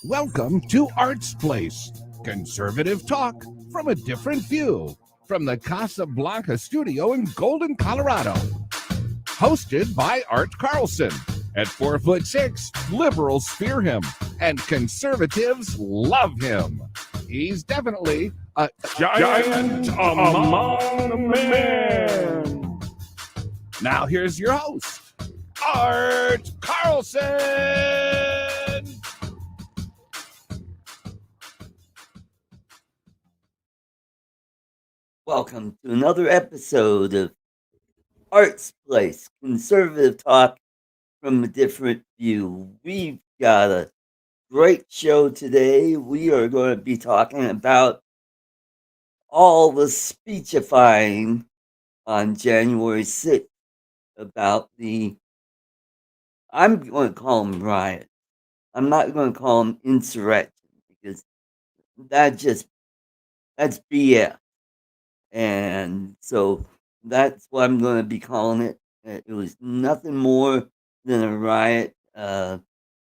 Welcome to Art's Place, conservative talk from a different view, from the Casablanca studio in Golden, Colorado. Hosted by Art Carlson. At 4'6", liberals fear him, and conservatives love him. He's definitely a giant among men. Now here's your host, Art Carlson. Welcome to another episode of Art's Place, conservative talk from a different view. We've got a great show today. We are going to be talking about all the speechifying on January 6th about I'm going to call them riot. I'm not going to call them insurrection because that's BS. And so that's what I'm going to be calling it. It was nothing more than a riot.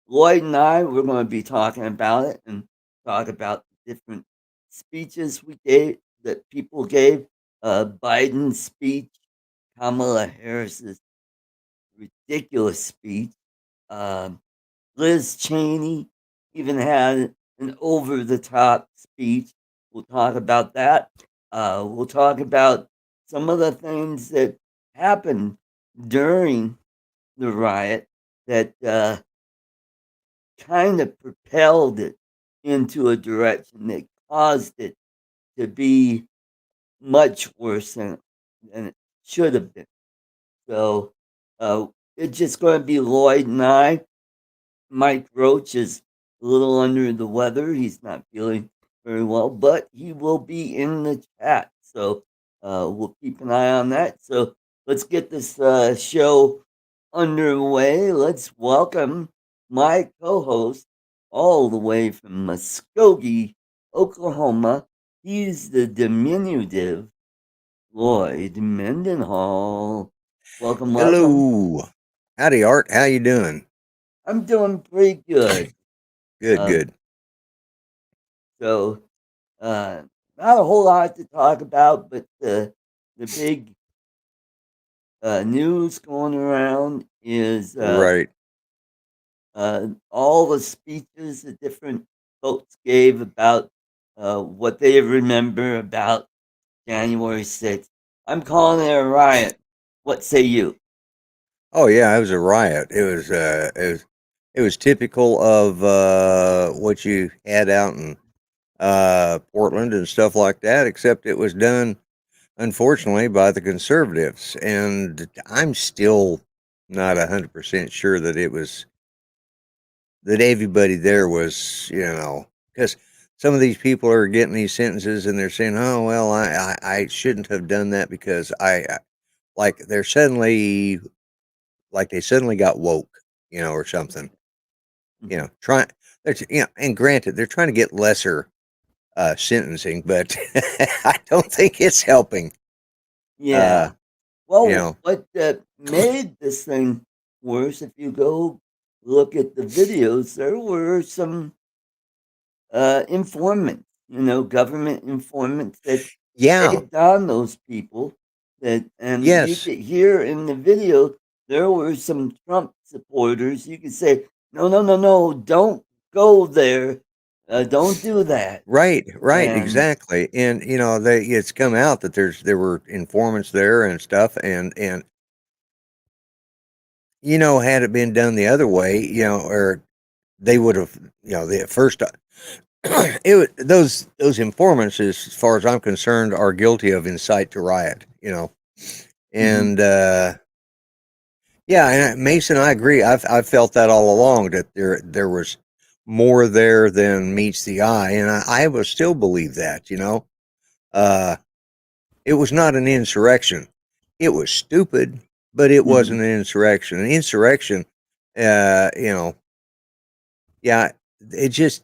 Lloyd and I, we're going to be talking about it and talk about the different speeches we gave that people gave. Biden's speech, Kamala Harris's ridiculous speech. Um, Liz Cheney even had an over the top speech. We'll talk about that. We'll talk about some of the things that happened during the riot that kind of propelled it into a direction that caused it to be much worse than it should have been. So uh, it's just going to be Lloyd and I. Mike Roach is a little under the weather. He's not feeling very well, but he will be in the chat. So we'll keep an eye on that. So let's get this show underway. Let's welcome my co host all the way from Muskogee, Oklahoma. He's the diminutive Lloyd Mendenhall. Welcome, welcome. Hello. Howdy, Art. How you doing? I'm doing pretty good. Good, Um, good. so, not a whole lot to talk about, but the big news going around is Right. all the speeches that different folks gave about what they remember about January 6th. I'm calling it a riot. What say you? Oh yeah, it was a riot. It was typical of what you had out in Portland and stuff like that, except it was done unfortunately by the conservatives, and I'm still not 100% sure that it was that everybody there was, because some of these people are getting these sentences and they're saying, "Oh well, I shouldn't have done that because like they suddenly got woke, or something, trying, and granted, they're trying to get lesser sentencing, but I don't think it's helping. Yeah. Uh, you Well, know, what made this thing worse, if you go look at the videos, there were some informants, government informants that yeah, egged on those people. And you yes, could hear in the video there were some Trump supporters. You could say, no, no, no, no, don't go there, don't do that. right, And exactly, and it's come out that there were informants there and stuff, and had it been done the other way, or they would have, the first those informants, as far as I'm concerned, are guilty of incite to riot. mhm, And yeah, and Mason, I agree. I've felt that all along, that there was more there than meets the eye, and I will still believe that. Uh, it was not an insurrection. It was stupid, but it mhm, wasn't an insurrection. An insurrection, uh, you know, yeah, it's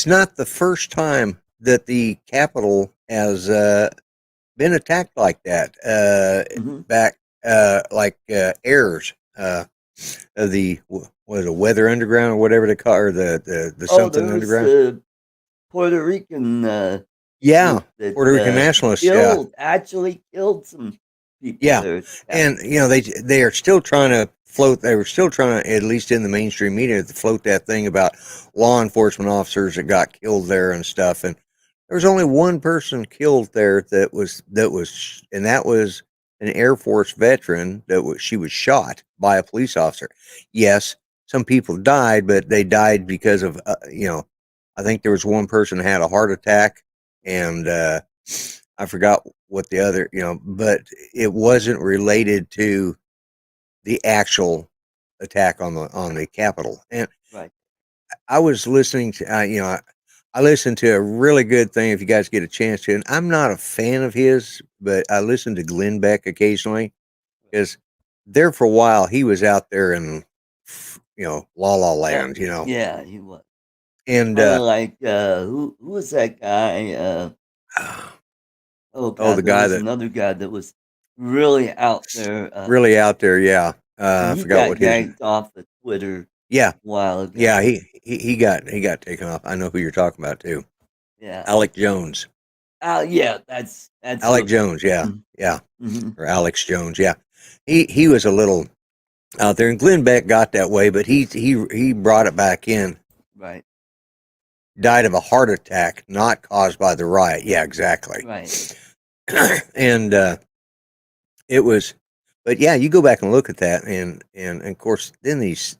not the first time that the Capitol has been attacked like that. mhm. Back like Ayers, the what is it, Weather Underground or whatever they call, or the Oh, there something was underground. the Puerto Rican Yeah, group that Puerto Rican nationalists. Yeah, actually killed some people yeah, there. and they are still trying to float. They were still trying to, at least in the mainstream media, to float that thing about law enforcement officers that got killed there and stuff. And there was only one person killed there and that was an Air Force veteran she was shot by a police officer. Yes, some people died, but they died because of I think there was one person that had a heart attack, and I forgot what the other, but it wasn't related to the actual attack on the Capitol. And Right. I was listening to, I listened to a really good thing, if you guys get a chance to. And I'm not a fan of his, but I listen to Glenn Beck occasionally, because there for a while he was out there in, La La Yeah, Land, yeah, he was and kind of like who was that guy? Oh Oh, God, the there guy was that another guy that was really out there, really out there. Yeah, and I he forgot got what his. yanked off of Twitter Yeah, a while ago. yeah. He got taken off. I know who you're talking about too. Yeah. Alec Jones. Yeah, that's Alec who. Jones. Yeah, yeah. Mm-hmm. Or Alex Jones. Yeah. He was a little out there, and Glenn Beck got that way, but he brought it back in. Right, Died of a heart attack, not caused by the riot. Yeah, exactly. right. And it was, but yeah, you go back and look at that, and of course, then these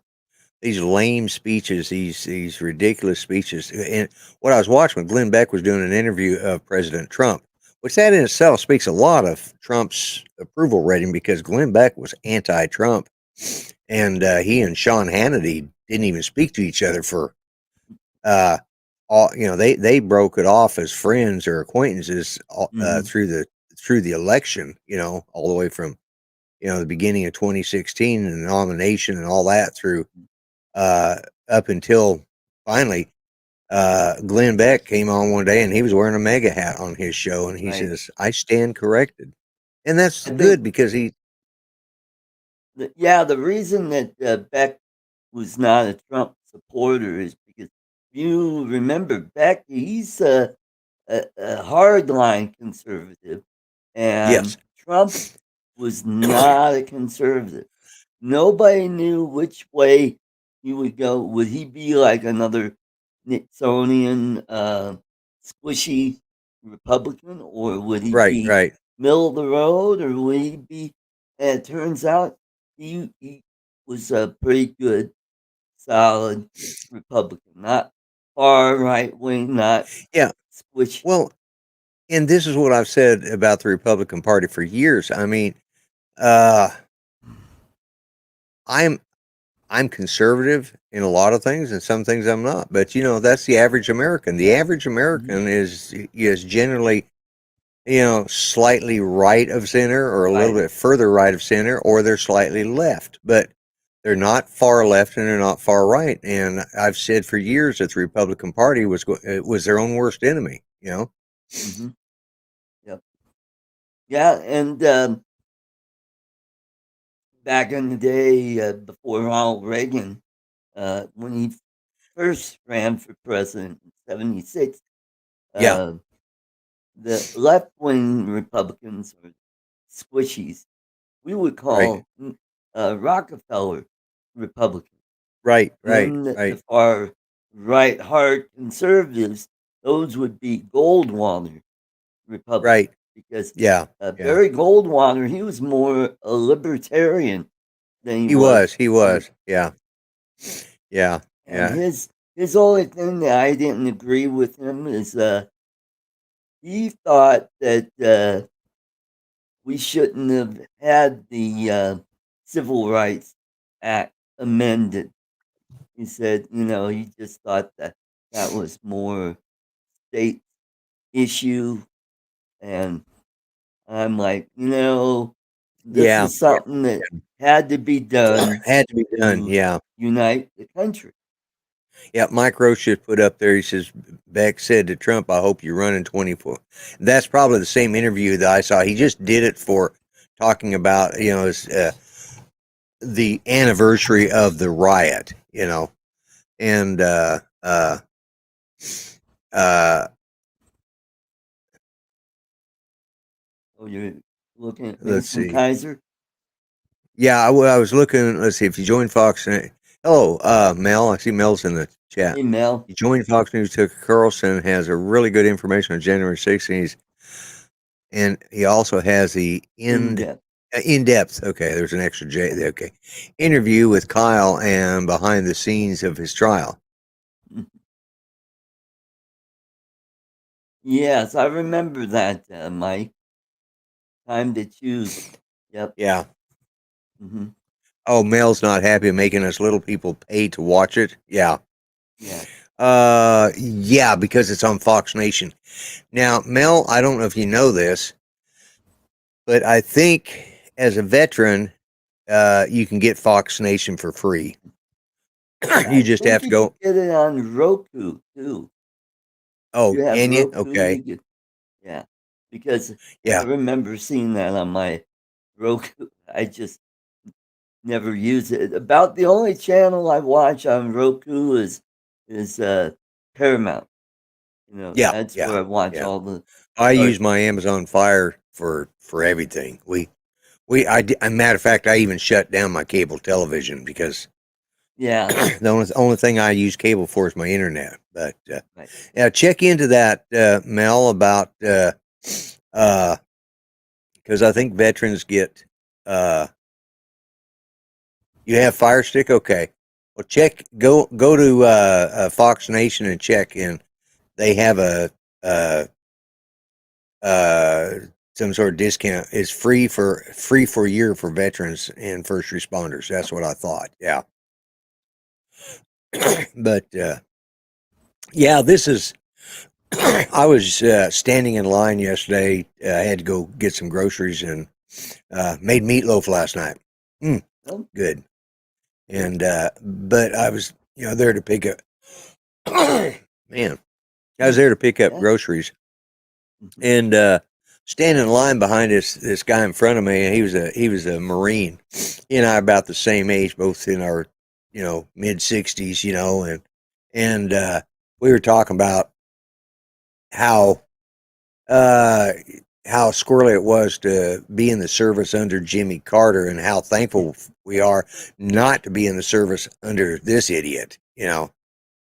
lame speeches, these ridiculous speeches. And what I was watching when Glenn Beck was doing an interview of President Trump, which that in itself speaks a lot of Trump's approval rating, because Glenn Beck was anti-Trump, and he and Sean Hannity didn't even speak to each other for uh all, they broke it off as friends or acquaintances Mm-hmm. through the election, all the way from the beginning of 2016 and the nomination and all that through uh up until finally Glenn Beck came on one day and he was wearing a mega hat on his show, and he Right. says, "I stand corrected." And that's I think, good because the reason that Beck was not a Trump supporter is because you remember Beck, he's a hardline conservative, and yes, Trump was not a conservative. Nobody knew which way he would go. Would he be like another Nixonian, squishy Republican, or would he right, be right. middle of the road, or would he be? And it turns out he was a pretty good, solid Republican, not far right wing, not Yeah. squishy. Well, and this is what I've said about the Republican Party for years. I mean, uh I'm I'm conservative in a lot of things, and some things I'm not. But that's the average American. The average Mhm. American is generally, slightly right of center, or a little Right. bit further right of center, or they're slightly left. But they're not far left and they're not far right. And I've said for years that the Republican Party was their own worst enemy. Hmm. Yep. Yeah, and back in the day, before Ronald Reagan, when he first ran for president in '76, Yeah, uh, the left wing Republicans, or squishies, we would right, call Rockefeller Republicans. right, right, Then the right, far right hard conservatives, those would be Goldwater Republicans, right. because Yeah, yeah. Barry Goldwater, he was more a libertarian than he He was. was, he was. Yeah, yeah, And yeah, his only thing that I didn't agree with him is he thought that we shouldn't have had the Civil Rights Act amended. He said, he just thought that that was more state issue, and I'm like, this yeah. is something that had to be done Had to be done. to Yeah. unite the country. Yeah, Mike Roach just put up there. He says, Beck said to Trump, "I hope you run in 24." That's probably the same interview that I saw. He just did it for talking about, the anniversary of the riot, and uh, Oh, you're looking at me let's from see. Kaiser? Yeah, I was looking. Let's see if you join Fox. Hello, Mel. I see Mel's in the chat. Hey, Mel. You joined Fox News. Tucker Carlson has a really good information on January 16th. And he also has the In depth. in depth. Okay, there's an extra J. Okay, interview with Kyle and behind the scenes of his trial. Yes, I remember that, Mike. Time to choose. Yep. Yeah. Hmm. Oh, Mel's not happy making us little people pay to watch it. Yeah. Yeah. Yeah, because it's on Fox Nation. Now, Mel, I don't know if you know this, but I think as a veteran, you can get Fox Nation for free. You I just think have to you could go. get it on Roku too. Oh, You have can you? Roku, Okay. you could. Yeah, because I Yeah. remember seeing that on my Roku. I just never use it. About the only channel I watch on Roku is Paramount. You know, Yeah. that's Yeah. where I watch Yeah. all the I use art. my Amazon Fire for everything. A matter of fact, I even shut down my cable television because Yeah, the only thing I use cable for is my internet. But right. yeah, check into that, Mel, about because I think veterans get uh, you have Fire Stick. Okay, well, go to Fox Nation and check, and they have uh, uh, some sort of discount. It's free for a year for veterans and first responders. That's what I thought. Yeah, but yeah, this is. I was standing in line yesterday. I had to go get some groceries and made meatloaf last night. Oh, Good. And but I was there to pick up. Man, I was there to pick up yeah. groceries Mhm. and standing in line behind this guy in front of me, and he was a Marine. He and I are about the same age, both in our mid 60s, and we were talking about how uh, how squirrely it was to be in the service under Jimmy Carter, and how thankful we are not to be in the service under this idiot, as our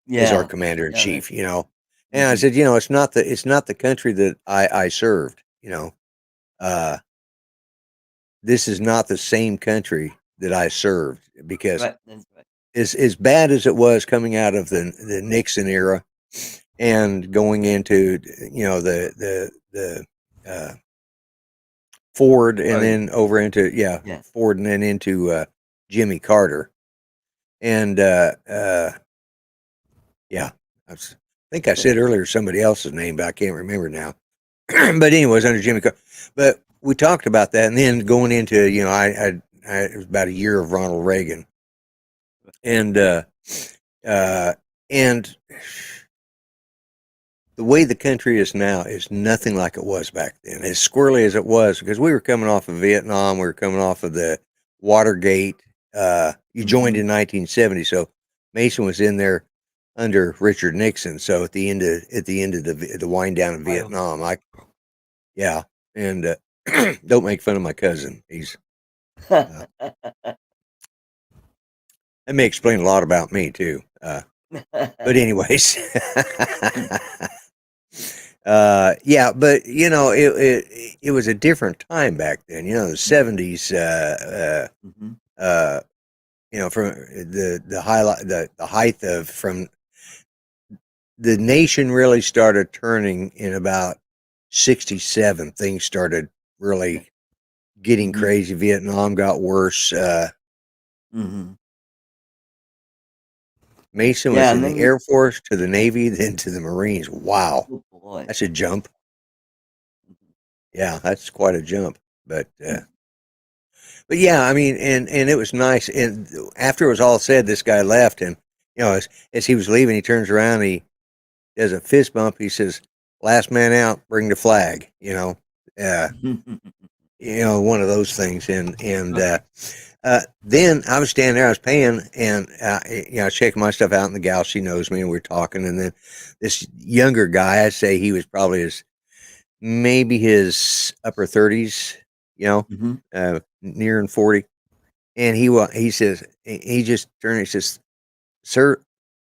Yeah, commander in yeah. chief, And I Mhm. said, it's not the country that I served, uh, this is not the same country that I served, because Right, that's right. as bad as it was coming out of the Nixon era and going into the Ford, and Sorry. then over into Yeah. Ford, and then into Jimmy Carter, and yeah, I think I said earlier somebody else's name, but I can't remember now. But anyways, under Jimmy Carter, but we talked about that, and then going into it was about a year of Ronald Reagan, and uh, and the way the country is now is nothing like it was back then. As squirrely as it was, because we were coming off of Vietnam, we were coming off of the Watergate. You joined Mhm. in 1970, so Mason was in there under Richard Nixon. So at the end of the wind down of Vietnam, yeah, and don't make fun of my cousin. He's that may explain a lot about me too. But anyways, yeah, but it was a different time back then. The 70s. Mhm. From the highlight the height of from the nation really started turning in about 67. Things started really getting Mhm. crazy. Vietnam got worse. Mhm. Mason was Yeah, in and the then Air Force, to the Navy, then to the Marines. Wow, oh boy. that's a jump. Yeah, that's quite a jump. But yeah, I mean, and it was nice. And after it was all said, this guy left, and as he was leaving, he turns around, he does a fist bump. He says, "Last man out, bring the flag." Uh, one of those things. And then I was standing there, I was paying, and I was checking my stuff out, and the gal, she knows me, and we're talking, and then this younger guy, I'd say he was probably maybe his upper 30s, Mhm. nearing 40. And he says, he just turned, he says, "Sir,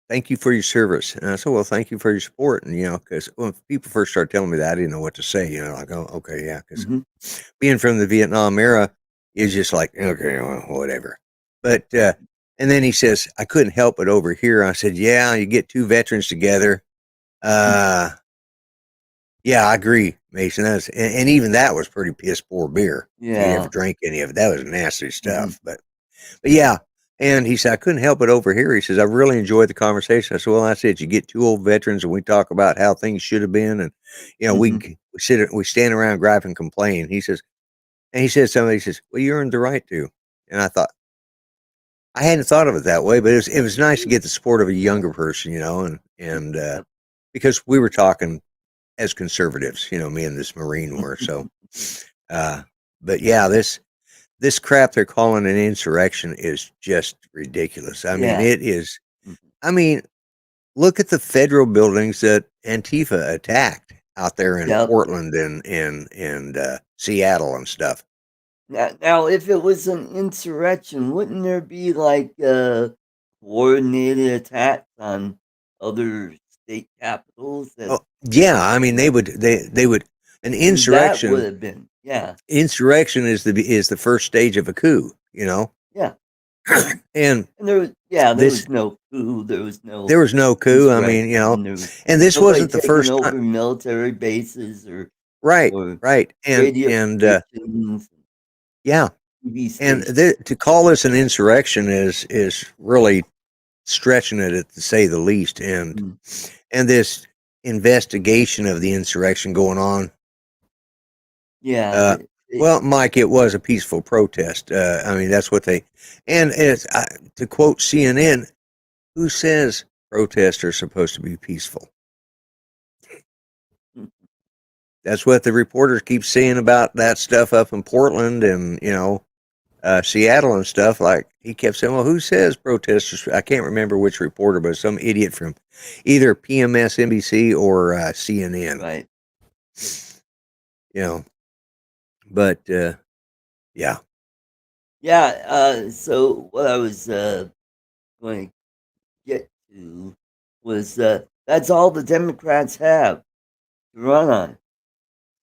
thank you for your service." And I said, "Well, thank you for your support." And, because when people first started telling me that, I didn't know what to say, like, "Oh, okay, yeah." Because Mhm. being from the Vietnam era is just like, okay, well, whatever. But, and then he says, "I couldn't help but overhear." I said, "Yeah, you get two veterans together. Uh, yeah, I agree, Mason. And even that was pretty piss poor beer. If you ever Yeah. drank any of it, that was nasty Mhm. stuff. But yeah." And he said, "I couldn't help but overhear." He says, "I really enjoyed the conversation." I said, "Well, I said, you get two old veterans and we talk about how things should have been. And, Mhm. we stand around, gripe and complain." He said something, he says, "Well, you earned the right to." And I thought, I hadn't thought of it that way, but it was nice to get the support of a younger person, and Yep. because we were talking as conservatives. Me and this Marine were. So, but yeah, this crap they're calling an insurrection is just ridiculous. I mean, Yeah. it is. Mhm. I mean, look at the federal buildings that Antifa attacked out there in Yep. Portland and Seattle and stuff. Now, if it was an insurrection, wouldn't there be like coordinated attacks on other state capitals? Oh, yeah. I mean, they would an And that would insurrection. have been, yeah, Insurrection is the first stage of a coup. yeah. And And there this was no coup, there was no there was no coup. I mean, insurrection, there was and this nobody wasn't the taking first over time. military bases Right, or right, radio and stations, yeah, TV and stations. to call this an insurrection is really stretching it, to say the least. And Mm. this investigation of the insurrection going on. Yeah, Well, Mike, it was a peaceful protest. I mean, that's what they. And it's, to quote CNN, who says protests are supposed to be peaceful? That's what the reporters keep saying about that stuff up in Portland and Seattle and stuff. Like, he kept saying, well, who says protesters? I can't remember which reporter, but some idiot from either PMS, NBC, or CNN. right. But yeah, Yeah, so what I was going to get to was that's all the Democrats have to run on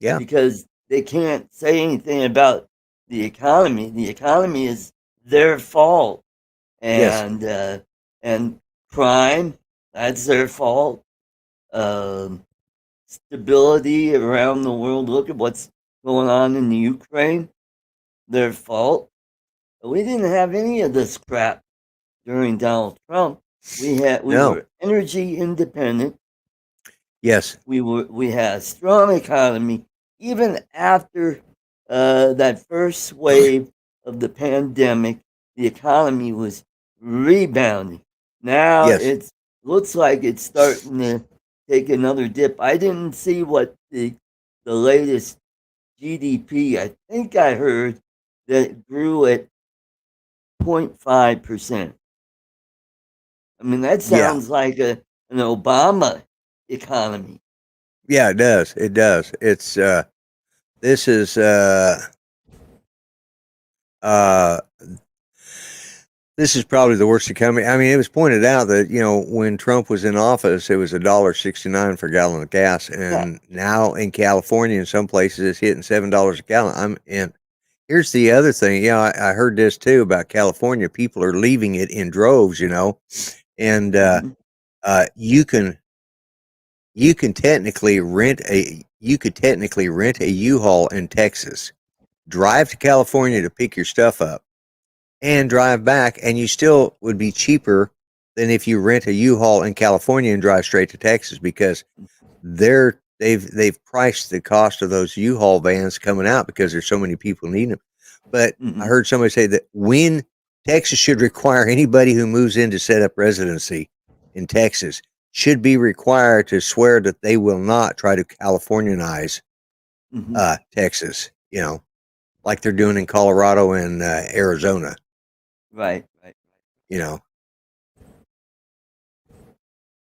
yeah, because they can't say anything about the economy. The economy is their fault, yes, and crime, that's their fault. Um, Stability around the world. Look at what's going on in the Ukraine. Their fault. We didn't have any of this crap during Donald Trump. We no, were energy independent. yes, We had a strong economy even after that first wave of the pandemic. The economy was rebounding. Now yes. it looks like it's starting to take another dip. I didn't see what the latest GDP. I think I heard that it grew at 0.5%. I mean, that Yeah, sounds like an Obama economy. yeah, it does. It does. It's this is uh this is probably the worst economy. I mean, it was pointed out that when Trump was in office, it was $1.69 for a gallon of gas, Yeah. and now in California, in some places, it's hitting $7 a gallon. And here's the other thing. I heard this too about California. People are leaving it in droves. And Mhm. you can technically rent a U-Haul in Texas, drive to California to pick your stuff up, and drive back, and you still would be cheaper than if you rent a U-Haul in California and drive straight to Texas, because they've priced the cost of those U-Haul vans coming out because there's so many people needing them. But I Mhm. heard somebody say that when Texas should require anybody who moves in to set up residency in Texas should be required to swear that they will not try to Californianize Mhm. Texas, like they're doing in Colorado and Arizona, Right. Right. you know.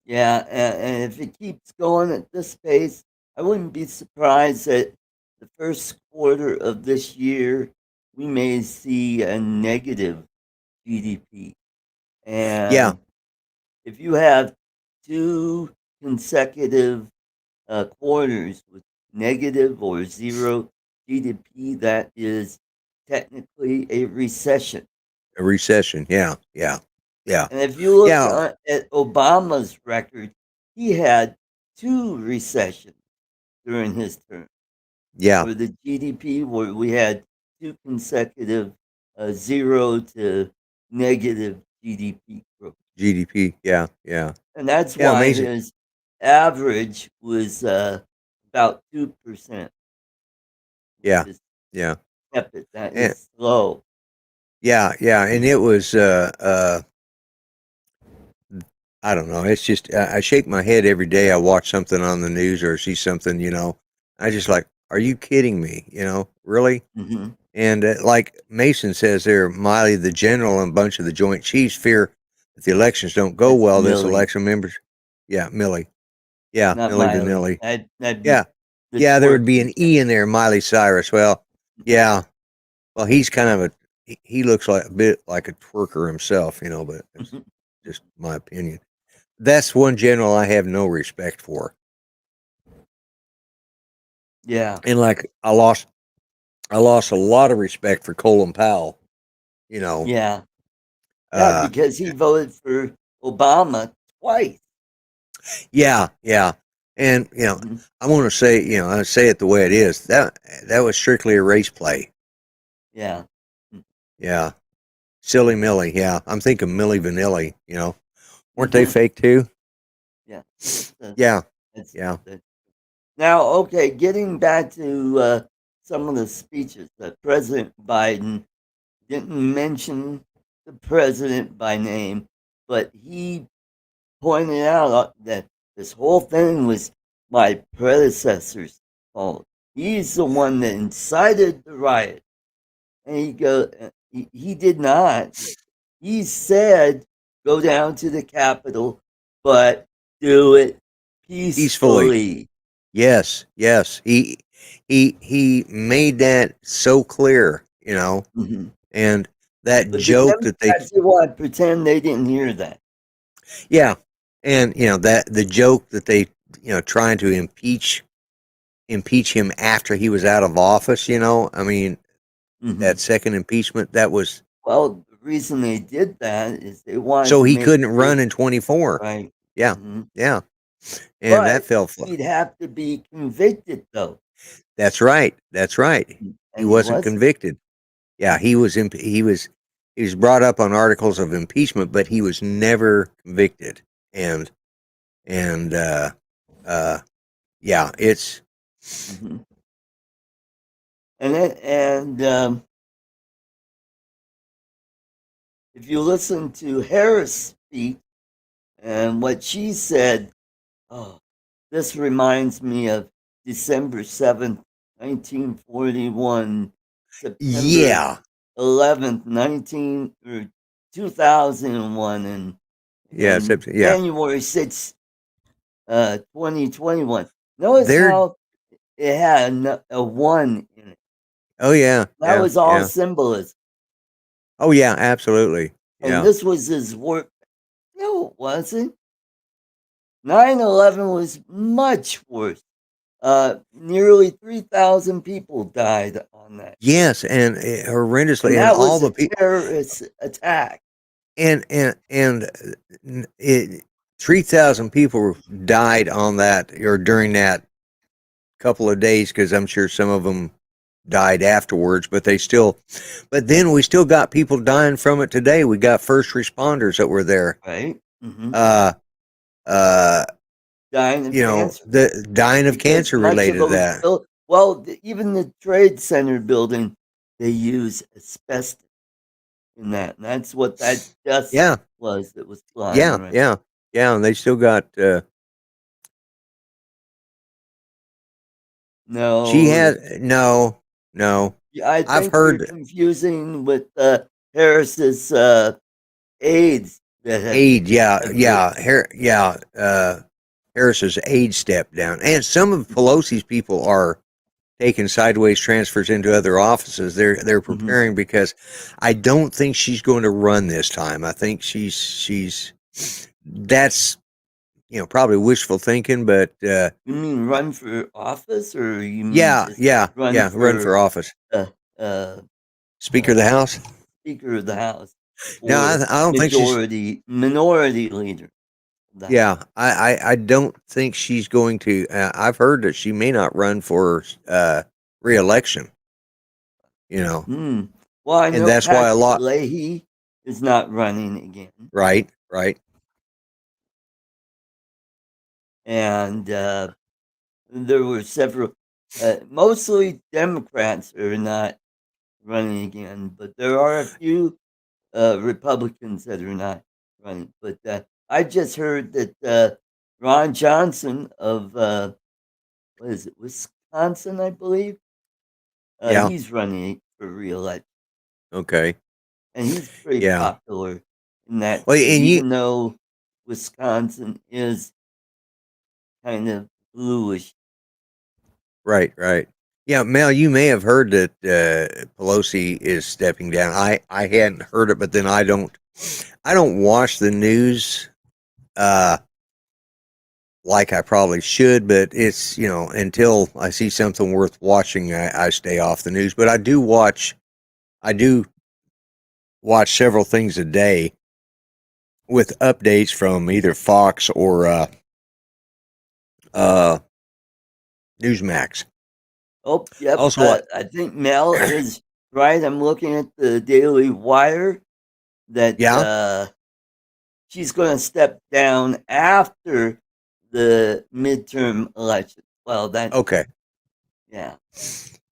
Yeah, and if it keeps going at this pace, I wouldn't be surprised that the first quarter of this year we may see a negative GDP. Yeah, And if you have two consecutive quarters with negative or zero GDP, that is technically a recession. a recession. Yeah, yeah, yeah, And if you look yeah, at Obama's record, he had two recessions during his term, yeah. where the GDP, where we had two consecutive 0 to negative GDP growth. GDP. Yeah, yeah, And that's yeah. why Amazing. his average was about 2%, which Yeah, is yeah, tepid. That and is slow. yeah, yeah. And it was. I don't know. It's just I shake my head every day. I watch something on the news or see something, I just like, are you kidding me? Really? Mm-hmm. And like Mason says there, Miley, the general, and a bunch of the Joint Chiefs fear if the elections don't go That's well, this Millie, election members, yeah, Millie, yeah, not Millie Miley. Vanilli, That'd be yeah, the yeah, there would be an twerking. E in there, Miley Cyrus. Well, yeah, well, he's kind of he looks like a bit like a twerker himself, but that's just my opinion. That's one general I have no respect for. Yeah. And like I lost a lot of respect for Colin Powell, you know. Yeah. Yeah, Uh because he voted for Obama twice. yeah, yeah. And Mhm. I want to say, I say it the way it is. That was strictly a race play. Yeah. Mm. Yeah. Silly Millie, yeah. I'm thinking Millie Vanilli, Weren't they Mhm. fake too? Yeah. That's, Yeah. that's, Yeah. that's now, okay, getting back to some of the speeches that President Biden didn't mention the president by name, but he pointed out that this whole thing was my predecessor's fault. He's the one that incited the riot. And he did not. He said, go down to the Capitol, but do it Peacefully. peacefully. Yes, yes. He made that so clear, Mhm. and that But the joke that they Democrats, they want to pretend they didn't hear that. yeah, and that the joke that they trying to impeach him after he was out of office, I mean, Mhm. that second impeachment, that was Well, the reason they did that is they wanted so to he make couldn't sure, run in 24. right? Yeah. Mhm. Yeah. And that But fell flat. he'd have to be convicted, though. That's right. That's right. He And he wasn't wasn't. convicted. Yeah, he was brought up on articles of impeachment, but he was never convicted. And yeah, it's Mhm. And if you listen to Harris speak and what she said, oh, this reminds me of December 7th, 1941, September yeah. 11th, 2001, Yeah, and yeah. January 6th, 2021. Notice They're how it had a one in it. oh yeah, That yeah, was all yeah. symbolism. Oh yeah, absolutely. And Yeah. this was his work. No, it wasn't. 9/11 was much worse. Nearly 3,000 people died on that. Yes, and And horrendously, and that all was the a people, terrorist attack. and 3,000 people died on that or during that couple of days because I'm sure some of them died afterwards, but then we still got people dying from it today. We got first responders that were there. Right? Hmm. Uh, uh, Dying of cancer. the dying of Because cancer much of related to those, that. even the Trade Center building, they use asbestos in that. And that's what that dust Yeah, was that was flying yeah, around. yeah, yeah, and they still got. She No, had no, no. I I've think you're heard confusing with Harris's aides that aid. Yeah, have yeah, this. yeah. Harris's aid stepped down, and some of Pelosi's people are taking sideways transfers into other offices. They're Mhm. preparing because I don't think she's going to run this time. I think she's that's probably wishful thinking, but You mean run for office, or you mean yeah, just yeah, run yeah. Run for for office, uh, uh, Speaker of the uh, House. Speaker of the House No, or I don't think she's. minority leader of the House? Yeah, I don't think she's going to. I've heard that she may not run for reelection. Hmm. Well, I And know that's why a Patrick lot. Leahy is not running again, Right, right. and there were several, mostly Democrats are not running again, but there are a few Republicans that are not running. But I just heard that Ron Johnson of what is it, Wisconsin, I believe. Yeah. He's running for re-election, Okay. and he's pretty Yeah. popular in that Well, state, and you even though Wisconsin is kind of bluish. right, right. Yeah, Mel, you may have heard that Pelosi is stepping down. I hadn't heard it, but then I don't watch the news like I probably should, but it's, until I see something worth watching, I stay off the news. But I do watch several things a day with updates from either Fox or Newsmax. Oh, yep. Also, what? I think Mel is right. I'm looking at the Daily Wire that Yeah. she's going to step down after the midterm election. Well, Okay. yeah.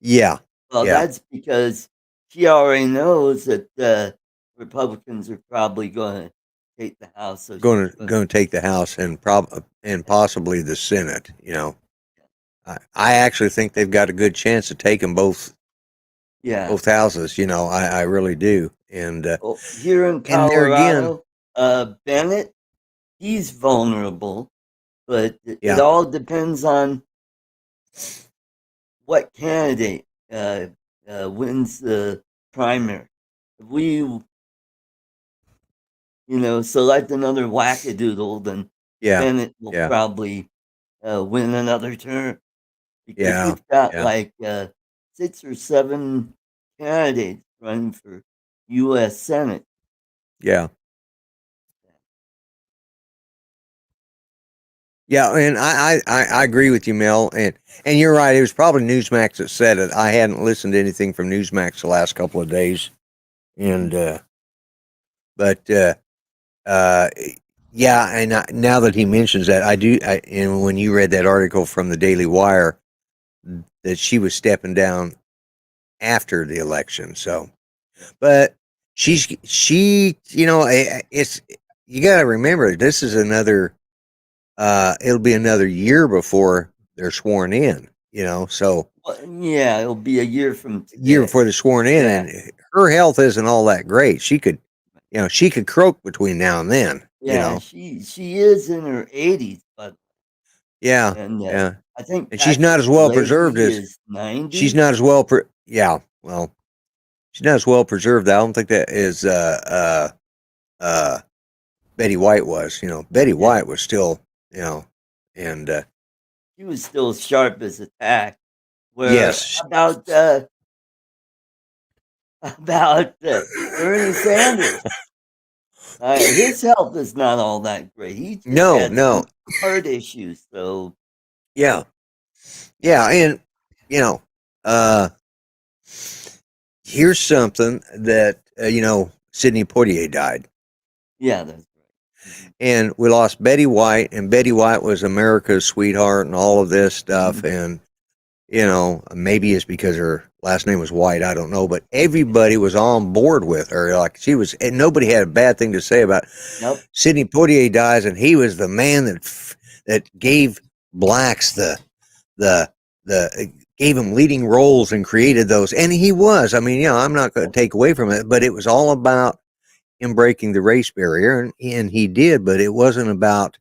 Yeah. Well, Yeah. that's because she already knows that the Republicans are probably going to take the House. So Going to take the House and possibly the Senate. I actually think they've got a good chance of taking both houses. I really do. And here in there again, Colorado, Bennett, he's vulnerable, but it yeah, all depends on what candidate wins the primary. If we, select another wackadoodle, then yeah, Bennett will yeah, probably win another term because yeah, we've got yeah, like 6 or 7 candidates running for U.S. Senate. yeah. Yeah, and I agree with you, Mel, and you're right. It was probably Newsmax that said it. I hadn't listened to anything from Newsmax the last couple of days, and but yeah, and now that he mentions that, and when you read that article from the Daily Wire, that she was stepping down after the election. So, but it's, you got to remember, this is another. It'll be another year before they're sworn in. So Well, yeah, it'll be a year from today. year before they're sworn in, and her health isn't all that great. She could croak between now and then. Yeah, she is in her 80s, but Yeah, and yeah, I think and she's not Patrick as well preserved Leahy as is 90. she's not as well. Yeah, well, she's not as well preserved. I don't think that is uh, Betty White was. Betty White was still, and She was still sharp as a tack. Where yes, about Bernie Sanders? His health is not all that great. He just had no, heart issues. So yeah, and uh, here's something that Sidney Poitier died, yeah, that's right. and we lost Betty White, and Betty White was America's sweetheart and all of this stuff, and maybe it's because her last name was White, I don't know, but everybody was on board with her. Like, she was, and nobody had a bad thing to say about Nope. Sidney Poitier dies, and he was the man that gave blacks the gave him leading roles and created those. And he was, I mean, I'm not going to take away from it, but it was all about him breaking the race barrier, and he did, but it wasn't about,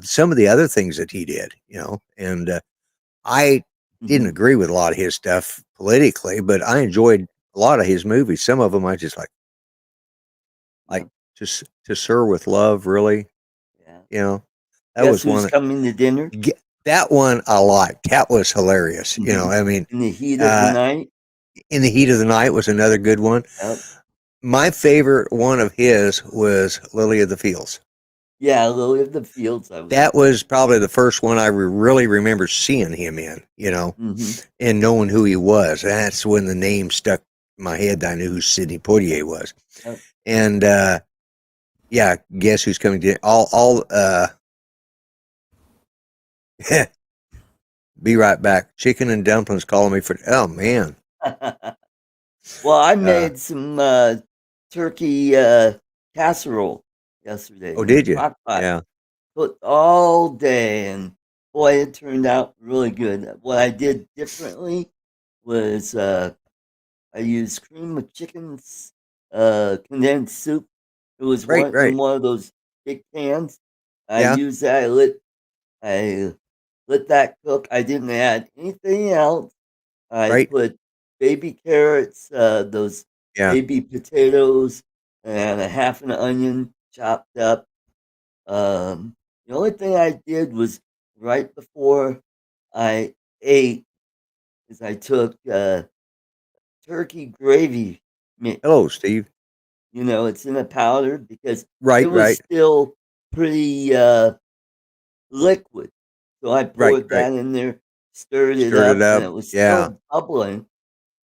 some of the other things that he did, and I didn't agree with a lot of his stuff politically, but I enjoyed a lot of his movies. Some of them I just like just To Sir with Love, really. Yeah. That Guess was who's one coming to dinner? that one I liked. That was hilarious. I mean, In the Heat of the Night. In the Heat of the Night was another good one. Yep. My favorite one of his was Lily of the Fields. Yeah, Lily of the Fields. That was probably the first one I really remember seeing him in, and knowing who he was. That's when the name stuck in my head. I knew who Sidney Poitier was. Yep. And yeah, guess who's coming to be right back. Chicken and Dumplings calling me for, oh man. Well, I made some turkey casserole yesterday Oh, in the did you? crock pot. Yeah. Cooked all day, and boy, it turned out really good. What I did differently was I used cream of chickens, condensed soup. It was Right, in right. one of those big cans. I Yeah, used that. I let that cook. I didn't add anything else. I right. put baby carrots, those Yeah. baby potatoes, and a half an onion chopped up. The only thing I did was right before I ate is I took turkey gravy mix. Hello, Steve. It's in a powder because it Right, was right, still pretty liquid. So I right, poured right. that in there, stirred it Stirred it up, and up. it was Yeah. still bubbling.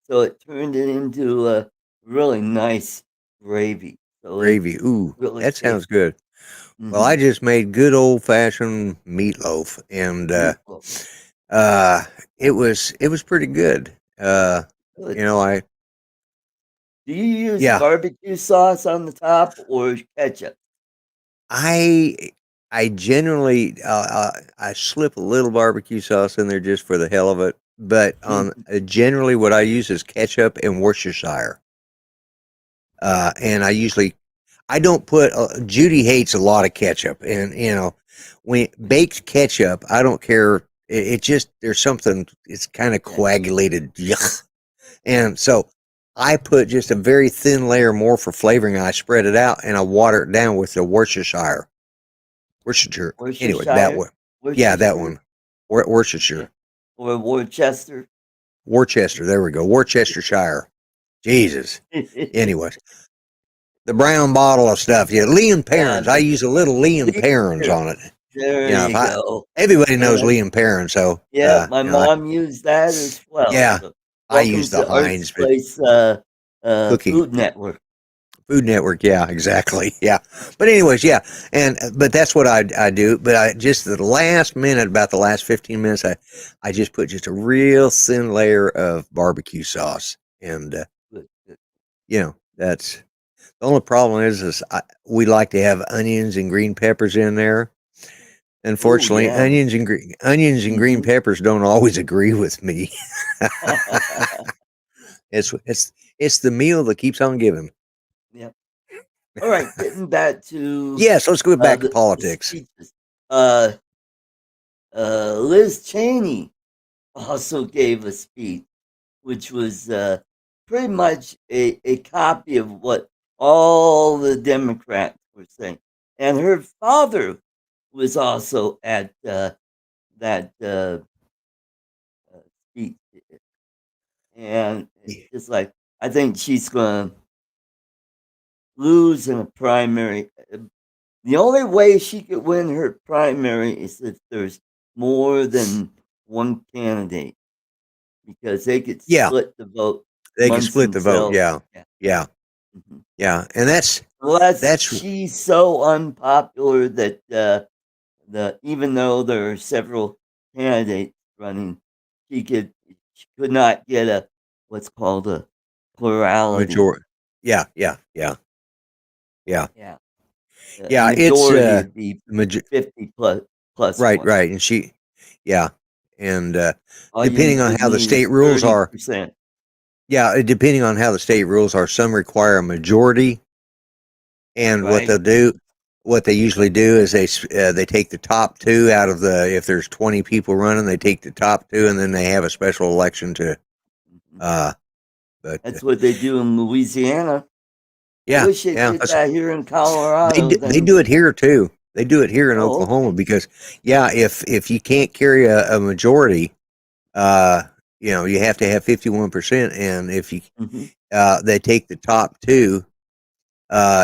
So it turned it into a really nice gravy. So it's Gravy. Ooh, really that sounds tasty. good. Well, Mm-hmm. I just made good old fashioned meatloaf, and Meatloaf. uh, it was pretty good. Good. You know, Do you use yeah, barbecue sauce on the top or ketchup? I I generally I slip a little barbecue sauce in there just for the hell of it, but generally what I use is ketchup and Worcestershire. And I don't put Judy hates a lot of ketchup, and when baked ketchup, I don't care. It just there's something. It's kind of Yeah. coagulated, yuck. And so I put just a very thin layer more for flavoring. And I spread it out and I water it down with the Worcestershire. Worcestershire. Anyway, that Worcestershire? one. Yeah, that Worcestershire? one. Worcestershire. Or Worcester? Worcester. There we go. Worcestershire. Jesus. Anyways, the brown bottle of stuff. Yeah, Liam Yeah, Perrins. I use a little Liam Perrins on it. there If you go. everybody knows Yeah, Liam Perrins, so yeah, my mom used that as well. yeah, So, I welcome use the to Art's Heinz, but Place cooking. Food Network. Food Network, yeah, exactly, yeah. But anyways, yeah, but that's what I do. But I just the last minute, about the last 15 minutes, I just put just a real thin layer of barbecue sauce, and Good, good. that's the only problem is we like to have onions and green peppers in there. Oh, Unfortunately, yeah. onions and green Hmm. peppers don't always agree with me. It's the meal that keeps on giving. Yep. All right, getting back to Yes, let's go back to the politics. speeches. Uh, Liz Cheney also gave a speech, which was pretty much a copy of what all the Democrats were saying. And her father was also at that speech. And it's just like, I think she's going to lose in a primary. The only way she could win her primary is if there's more than one candidate, because they could Yeah, split the vote they can amongst split the vote. themselves. Yeah, Yeah. yeah, Mhm. yeah, and Unless that's she's so unpopular that even though there are several candidates running, she could not get a what's called a plurality. majority. Yeah, yeah, yeah, yeah, Yeah, a yeah. It's majority would be major. 50 plus Right, one. right, and yeah, and All you depending on would how the need state is rules are, 30%. yeah, depending on how the state rules are, some require a majority. And Right. what they usually do is they take the top two out of if there's 20 people running, they take the top two, and then they have a special election to. Mhm. But That's what they do in Louisiana. I yeah, wish they yeah, did that here in Colorado. they Then, do it here too. They do it here in oh, Oklahoma okay. because yeah, if you can't carry a majority, uh, you have to have 51%, and if you Hmm. they take the top two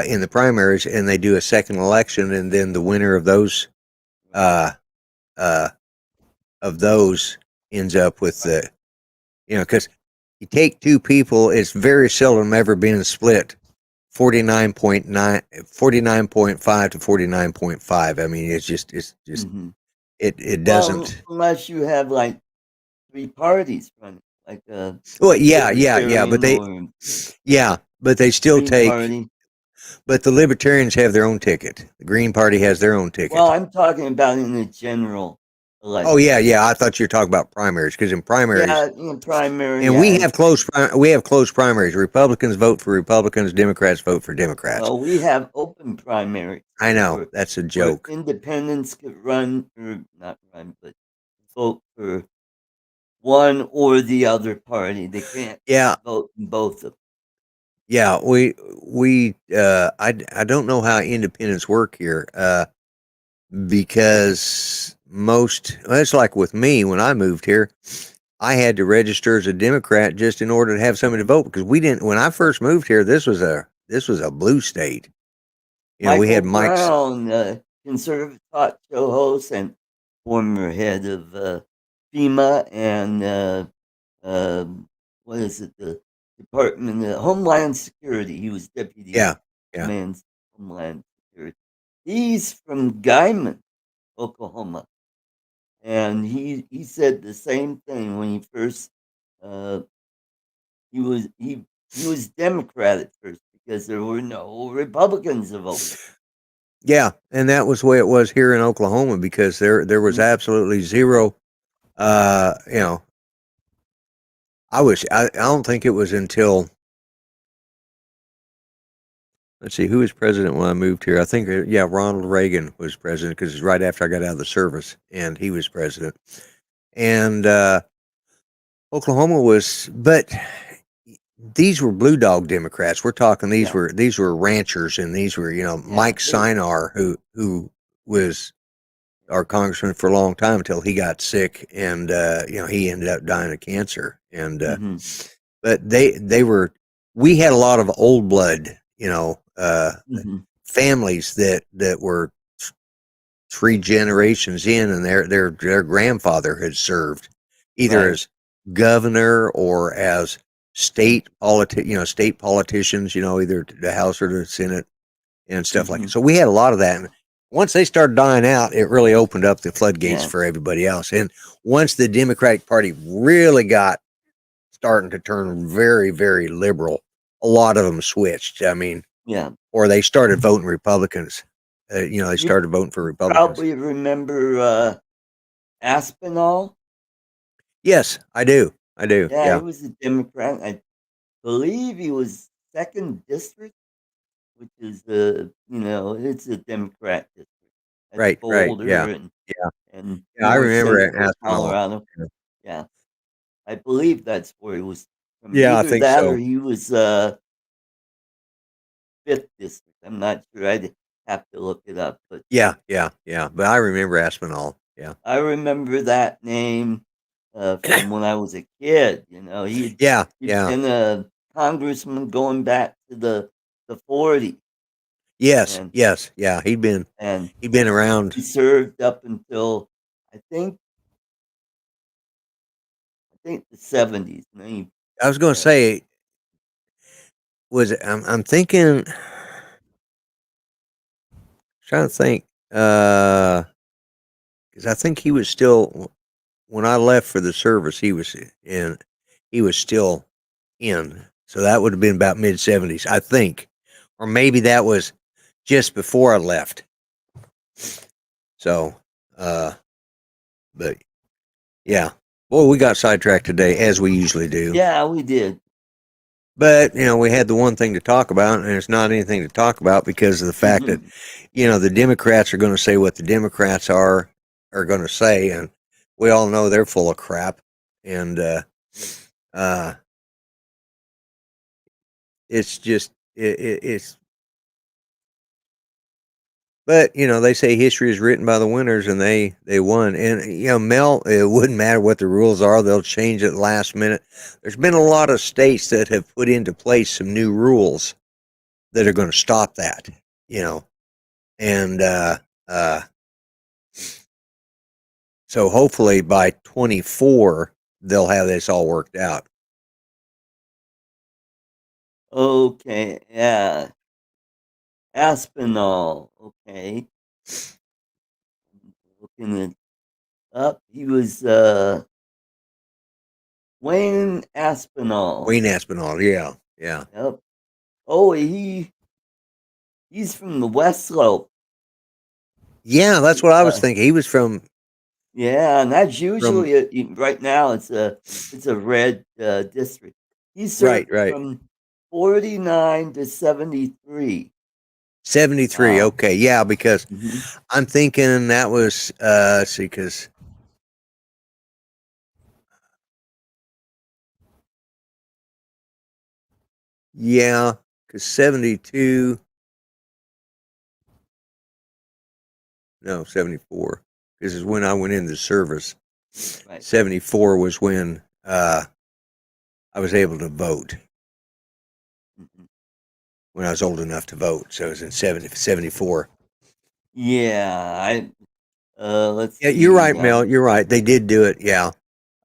in the primaries and they do a second election, and then the winner uh, uh, of those ends up with because you take two people, it's very seldom ever been split 49.5 to 49.5. I mean, it's just Hmm. it Well, doesn't. unless you have like three parties running, like a Well, yeah, but libertarian or they still Green take Party. But the Libertarians have their own ticket. The Green Party has their own ticket. Well, I'm talking about in the general election. Oh yeah. I thought you were talking about primaries because in primaries, Yeah, in primary. and yeah, we have close primaries. Republicans vote for Republicans. Democrats vote for Democrats. Well, we have open primaries. I know where- that's a where joke. independents could run, or not run, but vote for one or the other party. They can't Yeah, vote in both of them. yeah. I don't know how independents work here. Because it's like with me when I moved here, I had to register as a Democrat just in order to have somebody to vote because we didn't. When I first moved here, this was a blue state. You know, we had Mike's. Brown, conservative talk show host and former head of FEMA and what is it? The Department of Homeland Security. He was deputy. Yeah. Command Homeland Security. He's from Guyman, Oklahoma, and he said the same thing when he first he was Democrat at first because there were no Republicans to vote. Yeah, and that was the way it was here in Oklahoma because there was absolutely zero. You know, I don't think it was until. Let's see, who was president when I moved here? I think, Ronald Reagan was president because it's right after I got out of the service, and he was president. And Oklahoma was, but these were blue dog Democrats. We're talking these were ranchers, and these were Mike Sinar, who was our congressman for a long time until he got sick, and he ended up dying of cancer. And but we had a lot of old blood, families that were three generations in, and their grandfather had served either as governor or as state politicians, either the House or the Senate and stuff like that. So we had a lot of that. And once they started dying out, it really opened up the floodgates for everybody else. And once the Democratic Party really got starting to turn very, very liberal, a lot of them switched. I mean, or they started voting Republicans. They started voting for Republicans. Probably remember Aspinall. Yes, I do. Yeah, he was a Democrat. I believe he was 2nd district, which is it's a Democrat district. Right. Yeah. And I remember Aspinall, Colorado. Yeah, I believe that's where he was from. Yeah, I think that so. Or he was 5th district. I'm not sure. I'd have to look it up. But yeah. But I remember Aspinall. Yeah, I remember that name from when I was a kid. He'd been a congressman going back to the 40s. Yes. Yeah, he'd been around. He served up until I think the 70s. I was going to say, I'm thinking, trying to think, because I think he was still, when I left for the service, he was still in. So that would have been about mid-70s, I think. Or maybe that was just before I left. So, but yeah. Boy, we got sidetracked today, as we usually do. Yeah, we did. But, we had the one thing to talk about, and it's not anything to talk about because of the fact that, the Democrats are going to say what the Democrats are going to say, and we all know they're full of crap. And it's just, it's, but, they say history is written by the winners, and they won. And, Mel, it wouldn't matter what the rules are. They'll change it last minute. There's been a lot of states that have put into place some new rules that are going to stop that, And so hopefully by 24, they'll have this all worked out. Okay, yeah. Aspinall, okay. Looking it up, he was Wayne Aspinall. Wayne Aspinall, yeah. Yep. Oh, he He's from the West Slope. Yeah, that's what I was thinking. He was from Yeah, and that's usually right now. It's a red district. He served right. from 49 to 73. 73. Wow. Okay, yeah, because Hmm. I'm thinking that was let's see, because yeah, because 72, no, 74. This is when I went into the service. Right. 74 was when I was able to vote, Mhm. when I was old enough to vote. So it was in 74. Yeah, let's Yeah, you're see. right, Mel. You're right. They did do it. Yeah.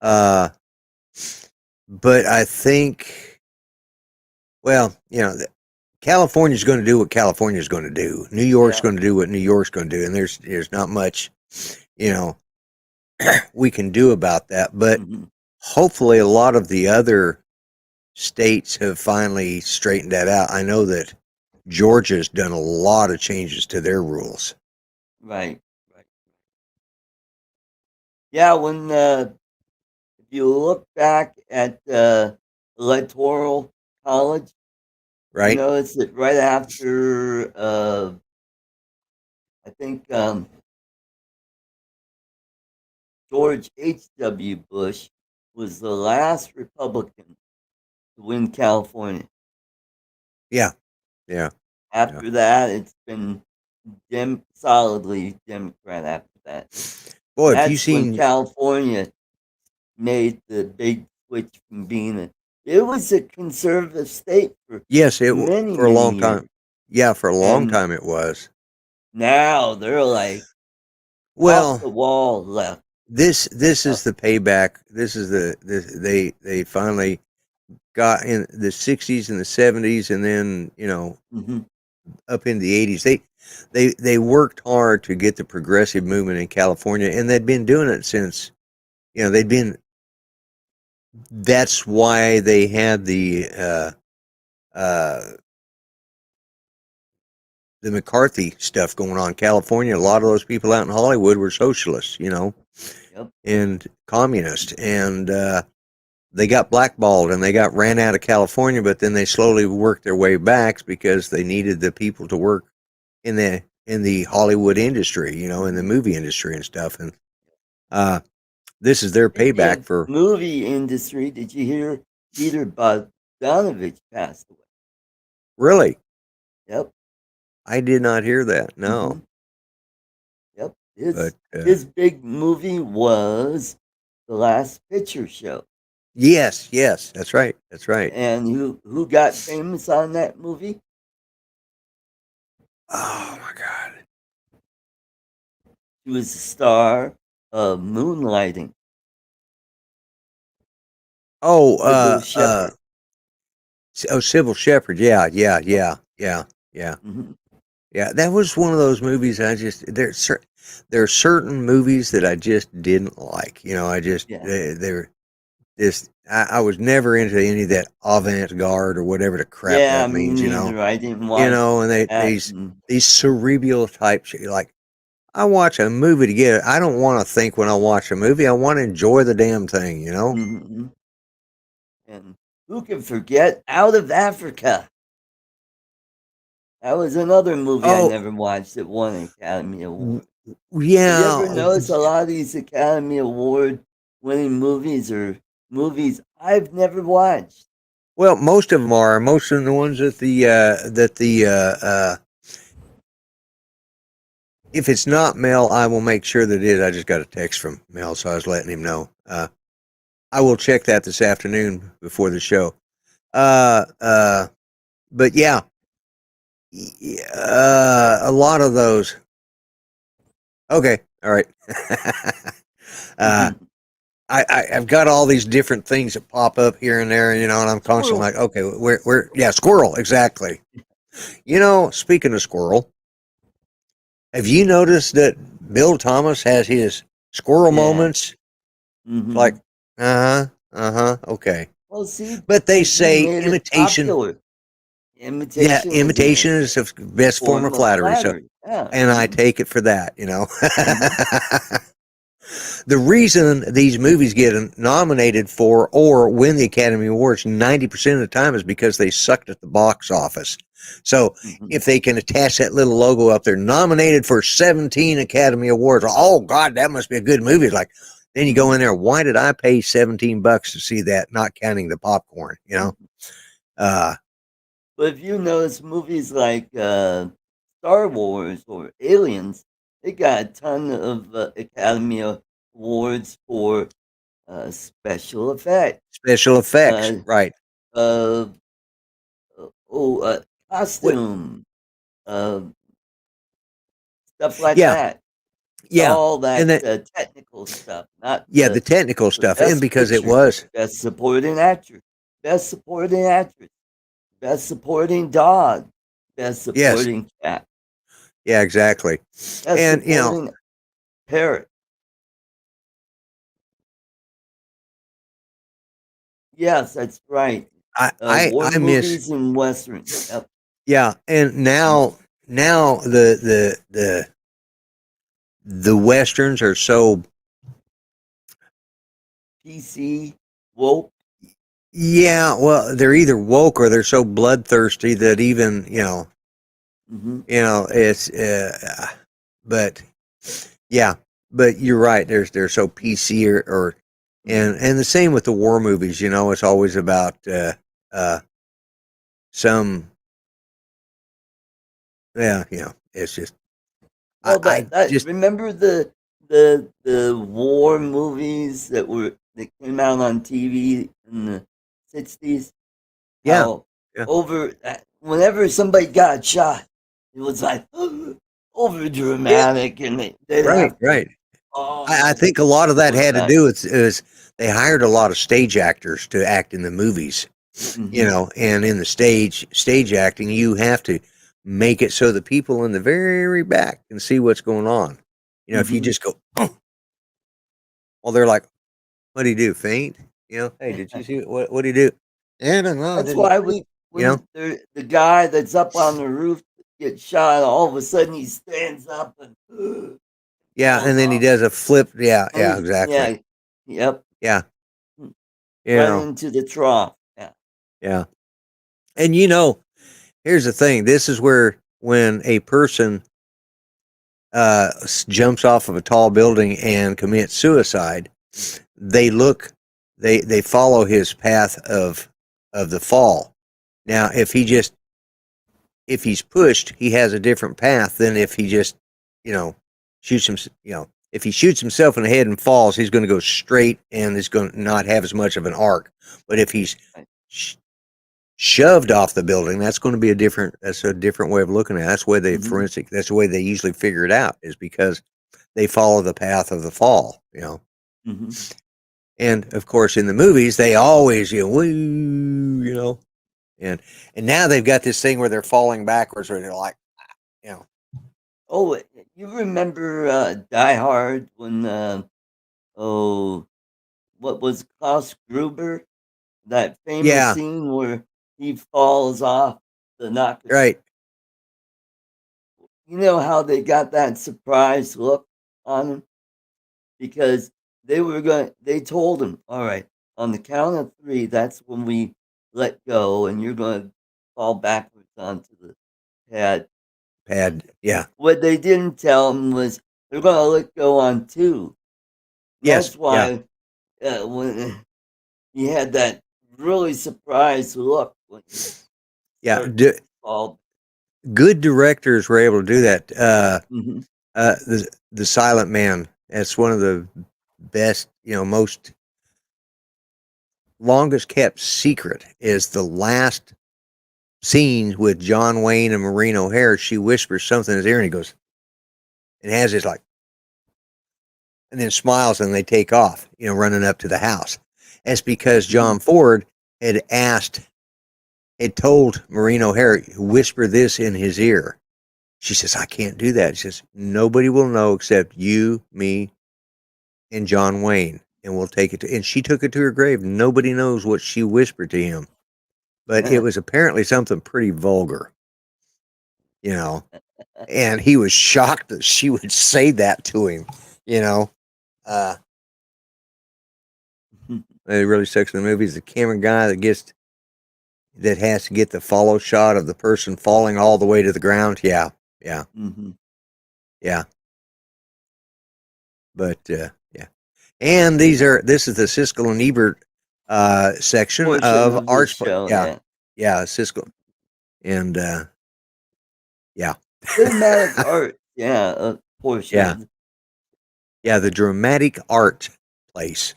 Uh, but I think, well, California's going to do what California's going to do. New York's Yeah. going to do what New York's going to do, and there's not much, you know, we can do about that. But Mhm. hopefully, a lot of the other states have finally straightened that out. I know that Georgia's done a lot of changes to their rules. Right. Right. Yeah, when if you look back at electoral college, you Right? notice that right after I think George H.W. Bush was the last Republican to win California. Yeah. Yeah. After that, it's been solidly Democrat after that. Boy, have you That's when seen? California made the big switch from it was a conservative state for Yes, many, for a many long years. time. Yeah, for a long And time it was. now they're like off Well, the wall left. this is the payback. This is they finally got in the 60s and the 70s, and then Hmm. up in the 80s. They worked hard to get the progressive movement in California, and they'd been doing it since they'd been. That's why they had uh, the McCarthy stuff going on in California. A lot of those people out in Hollywood were socialists, Yep. and communist, and they got blackballed and they got ran out of California. But then they slowly worked their way back because they needed the people to work in the Hollywood industry, in the movie industry and stuff. And this is their Speaking payback of for movie industry, did you hear Peter Bogdanovich passed away? really. Yep. I did not hear that. Hmm. No, Yep. but His big movie was The Last Picture Show. yes, that's right. That's right. And who got famous on that movie? Oh my God. She was the star of Moonlighting. Oh, Sybil Shepherd. Sybil Shepherd. Yeah. Yep. Hmm. Yeah, that was one of those movies there are certain movies that I just didn't like. I just Yeah. they're just I was never into any of that avant-garde or whatever the crap Yeah, that me means. neither. I didn't watch And that. these cerebral type shit. Like I watch a movie to get it. I don't want to think when I watch a movie. I want to enjoy the damn thing. Hmm. And who can forget Out of Africa? That was another movie I Oh, never watched that won an Academy Award. Have you ever yeah. noticed a lot of these Academy Award winning movies or movies I've never watched? Well, most of them are. Most of the ones if it's not Mel, I will make sure that it is. I just got a text from Mel, so I was letting him know. I will check that this afternoon before the show. Uh, uh, but yeah, a lot of those. Okay, all right. uh, Mhm. I've got all these different things that pop up here and there, and I'm constantly Squirrel. like, okay, yeah, Squirrel, exactly. Speaking of Squirrel, have you noticed that Bill Thomas has his squirrel Yeah. moments? Like, Hmm. okay. Well, see, But they he say made it imitation. popular. Yeah, Imitation is imitation is the best form of flattery. So, Yeah. and I take it for that, Mhm. The reason these movies get nominated for or win the Academy Awards 90% of the time is because they sucked at the box office. So Mhm. if they can attach that little logo up there, nominated for 17 Academy Awards, oh God, that must be a good movie. Like, then you go in there, why did I pay $17 to see that, not counting the popcorn, you know? But if you notice movies like Star Wars or Aliens, they got a ton of Academy Awards for special effects, Special effects, uh, right. uh, What, costume, uh, stuff like yeah, that. yeah. All And that that, technical stuff, not yeah, the technical the stuff. And best because it picture, was, best supporting actor, best supporting actress, best supporting dog, best yes, supporting cat, yeah, exactly. best And, you know, supporting parrot. Yes, that's right. War I miss, movies and westerns. Yep. yeah. And now the Westerns are so, PC, woke. yeah, well, they're either woke or they're so bloodthirsty that even, Hmm. it's, but yeah, but you're right. They're so PC or Hmm. and the same with the war movies. It's always about uh, some, yeah. It's just Well, I that just, remember the war movies that came out on TV in the 60s. yeah, How yeah, whenever somebody got shot, it was like over yeah, dramatic, and they'd right, have right. I oh think a lot of that was had to that. do with is they hired a lot of stage actors to act in the movies. Hmm. And in the stage acting, you have to make it so the people in the very back can see what's going on. If you Hmm. just go, oh, well, they're like, what do you do? Faint? Hey, did you see what do you do? I don't know. I That's didn't why faint. when the guy that's up on the roof gets shot, all of a sudden he stands up and Yeah, and falls then he off. does a flip. Yeah, yeah, And exactly. yeah, yep, Yeah, you right know, into the trough. Yeah. yeah. And here's the thing. This is where when a person jumps off of a tall building and commits suicide, they look, they follow his path of the fall. Now, if he's pushed, he has a different path than if he just, you know, shoots him. If he shoots himself in the head and falls, he's going to go straight and is going to not have as much of an arc. But if he's Right. sh- shoved off the building, that's a different way of looking at it. That's the way Hmm. that's the way they usually figure it out, is because they follow the path of the fall. Hmm. And of course, in the movies, they always, woo, and now they've got this thing where they're falling backwards, where they're like, you know, Oh, you remember Die Hard when oh, what was Klaus Gruber, that famous yeah, scene where he falls off the knock. right, You know how they got that surprised look on him? Because they told him, all right, on the count of three, that's when we let go, and you're going to fall backwards onto the pad. pad, yeah, What they didn't tell him was they're going to let go on two. yes, That's yeah, why when he had that really surprised look when he yeah. started to fall. Good directors were able to do that. Hmm. The Silent Man. That's one of the best, most longest kept secret is the last scene with John Wayne and Maureen O'Hare. She whispers something in his ear, and he goes and has this like, and then smiles, and they take off, running up to the house. That's because Hmm. John Ford had told Maureen O'Hare, whisper this in his ear. She says, I can't do that. She says, nobody will know except you, me, and John Wayne. And we'll take it to, and she took it to her grave. Nobody knows what she whispered to him. but it was apparently something pretty vulgar, you know. And he was shocked that she would say that to him, you know. It really sucks in the movies. The camera guy that has to get the follow shot of the person falling all the way to the ground. Yeah, yeah, yeah. But yeah, and this is the Siskel and Ebert section Portion of of the Arts. show, Yeah, yeah, Siskel, and yeah, Cinematic art, portion yeah, of yeah, the dramatic art place.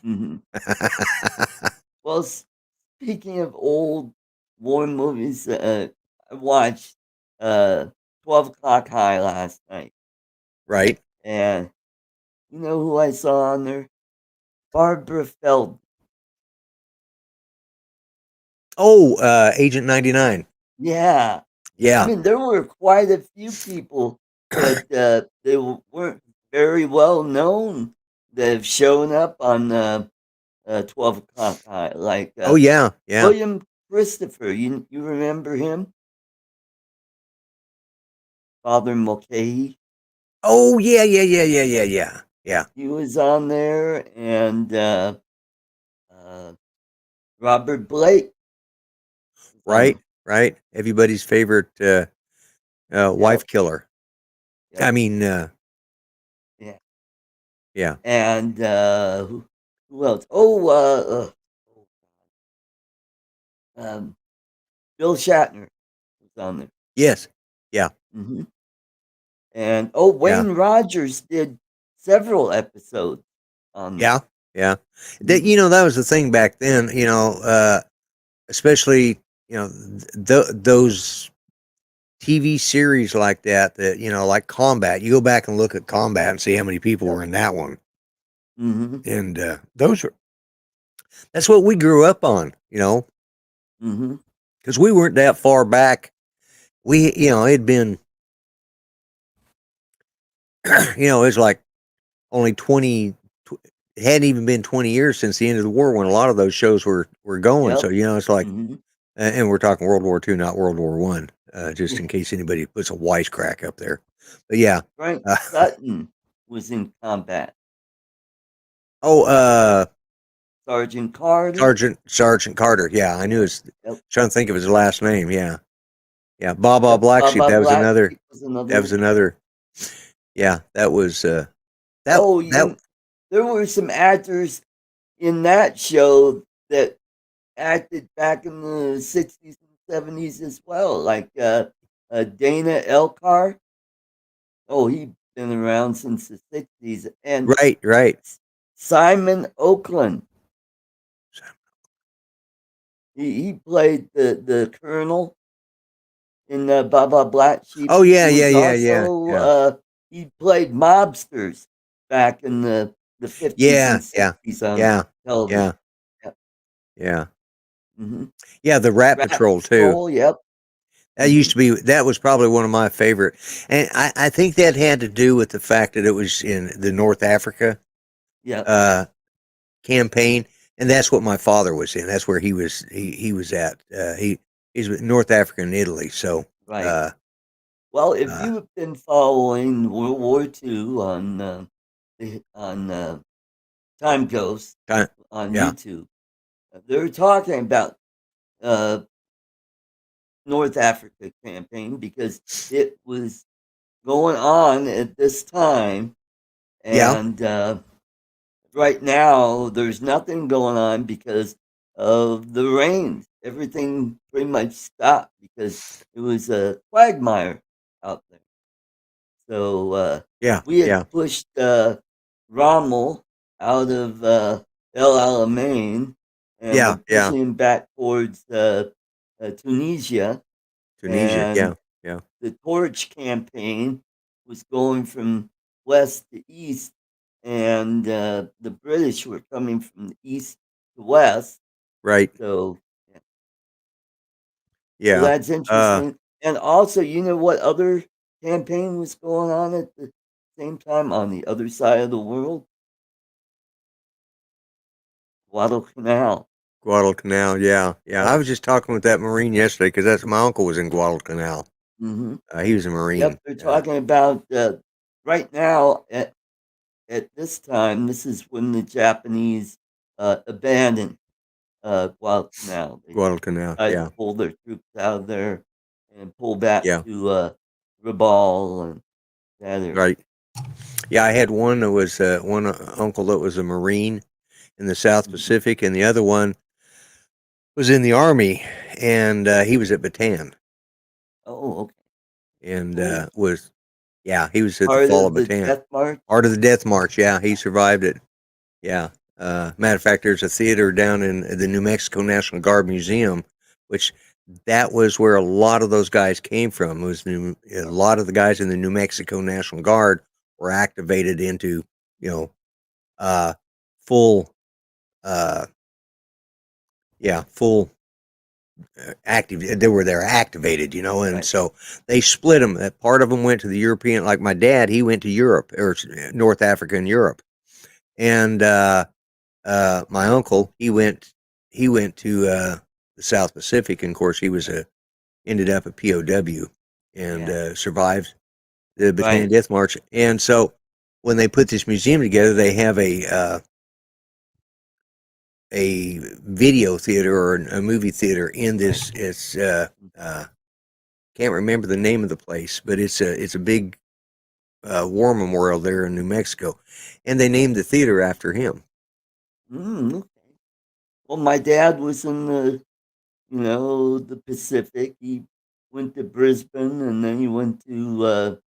Well, speaking of old war movies, I watched 12 O'Clock High last night, Right. and you know who I saw on there? Barbara Feld. Oh, Agent 99. Yeah. I Yeah, mean, there were quite a few people, but they weren't very well known that have shown up on 12 O'Clock High. Like oh yeah, yeah. William Christopher, you remember him? Father Mulcahy. Oh yeah, yeah, yeah, yeah, yeah, yeah, yeah. He was on there, and Robert Blake was on Right, right. Everybody's favorite Yep, wife killer. I yep, mean, yeah. yeah. And who else? Oh, um, Bill Shatner was on there. Yes. Yeah. hmm And Yeah. Wayne Rogers did several episodes on there. Yeah. Yeah. That Mhm. that was the thing back then, especially, those TV series like that, like Combat. You go back and look at Combat and see how many people Yep. were in that one. hmm And that's what we grew up on, hmm because we weren't that far back. It'd been, it was like only 20, it hadn't even been 20 years since the end of the war when a lot of those shows were going. So, Yep. it's like, hmm and we're talking World War II, not World War One, just in case anybody puts a wisecrack up there. But yeah. Frank Uh, Sutton was in Combat. oh, Sergeant Carter. Sergeant Carter. Yeah, I knew his. Yep. Trying to think of his last name. Yeah, yeah. Baba Yep. Black Sheep. Baba That was Black another. Sheep was another That was one. another. Yeah, that was that. Oh, That. there were some actors in that show that acted back in the 60s and 70s as well, like Dana Elcar. Oh, he'd been around since the 60s. And Right. Right. Simon Oakland. He played the colonel in Baba Black Sheep. Oh yeah. He Yeah. was Yeah. Yeah. also, Yeah. he played mobsters back in the 50s Yeah. and Yeah. 60s on Yeah. television. Yeah. Yep. Yeah. hmm Yeah. The Rat Rat Patrol too. Patrol, yep. That used to be. That was probably one of my favorite, and I think that had to do with the fact that it was in the North Africa Yep. Campaign, and that's what my father was in. That's where he was. He was at. He's North Africa and Italy. So Right. Well, if uh, you have been following World War II on Time Ghost kind on yeah, YouTube, they're talking about uh, North Africa campaign because it was going on at this time, yeah, and right now there's nothing going on because of the rains. Everything pretty much stopped because it was a quagmire out there. So yeah, we had yeah, pushed Rommel out of El Alamein, and yeah, we're yeah. pushing him back towards Tunisia. Tunisia. And Yeah, yeah. the Torch campaign was going from west to east, and the British were coming from the east to west. Right. So, yeah. So Yeah. that's interesting. And also, you know what other campaign was going on at the same time on the other side of the world? Guadalcanal. Guadalcanal, yeah. I was just talking with that Marine yesterday because that's my uncle was in Guadalcanal. Mm-hmm. He was a Marine. Yep, they're talking about right now at this time. This is when the Japanese abandoned Guadalcanal. They Guadalcanal, tried yeah. to pull their troops out of there and pull back Yeah. to Rabaul and that area. Right. Yeah, I had one that was one uncle that was a Marine in the South Pacific, and the other one was in the Army, and he was at Bataan, Oh, okay. and Cool. he was at the Part fall of of the Bataan. Death March. Art of the Death March, yeah, he survived it. Yeah. Matter of fact, there's a theater down in the New Mexico National Guard Museum, which that was where a lot of those guys came from. It was a lot of the guys in the New Mexico National Guard were activated into, you know, full, full active. They're activated, and Right. so they split them. Part of them went to the European, like my dad. He went to Europe or North Africa and Europe, and my uncle he went to the South Pacific, and of course he was ended up a POW and Yeah. survived the Bataan Right. Death March. And so when they put this museum together, they have a video theater or a movie theater in this. It's can't remember the name of the place, but it's a big war memorial there in New Mexico, and they named the theater after him. Okay. Well, my dad was in the Pacific. He went to Brisbane, and then he went to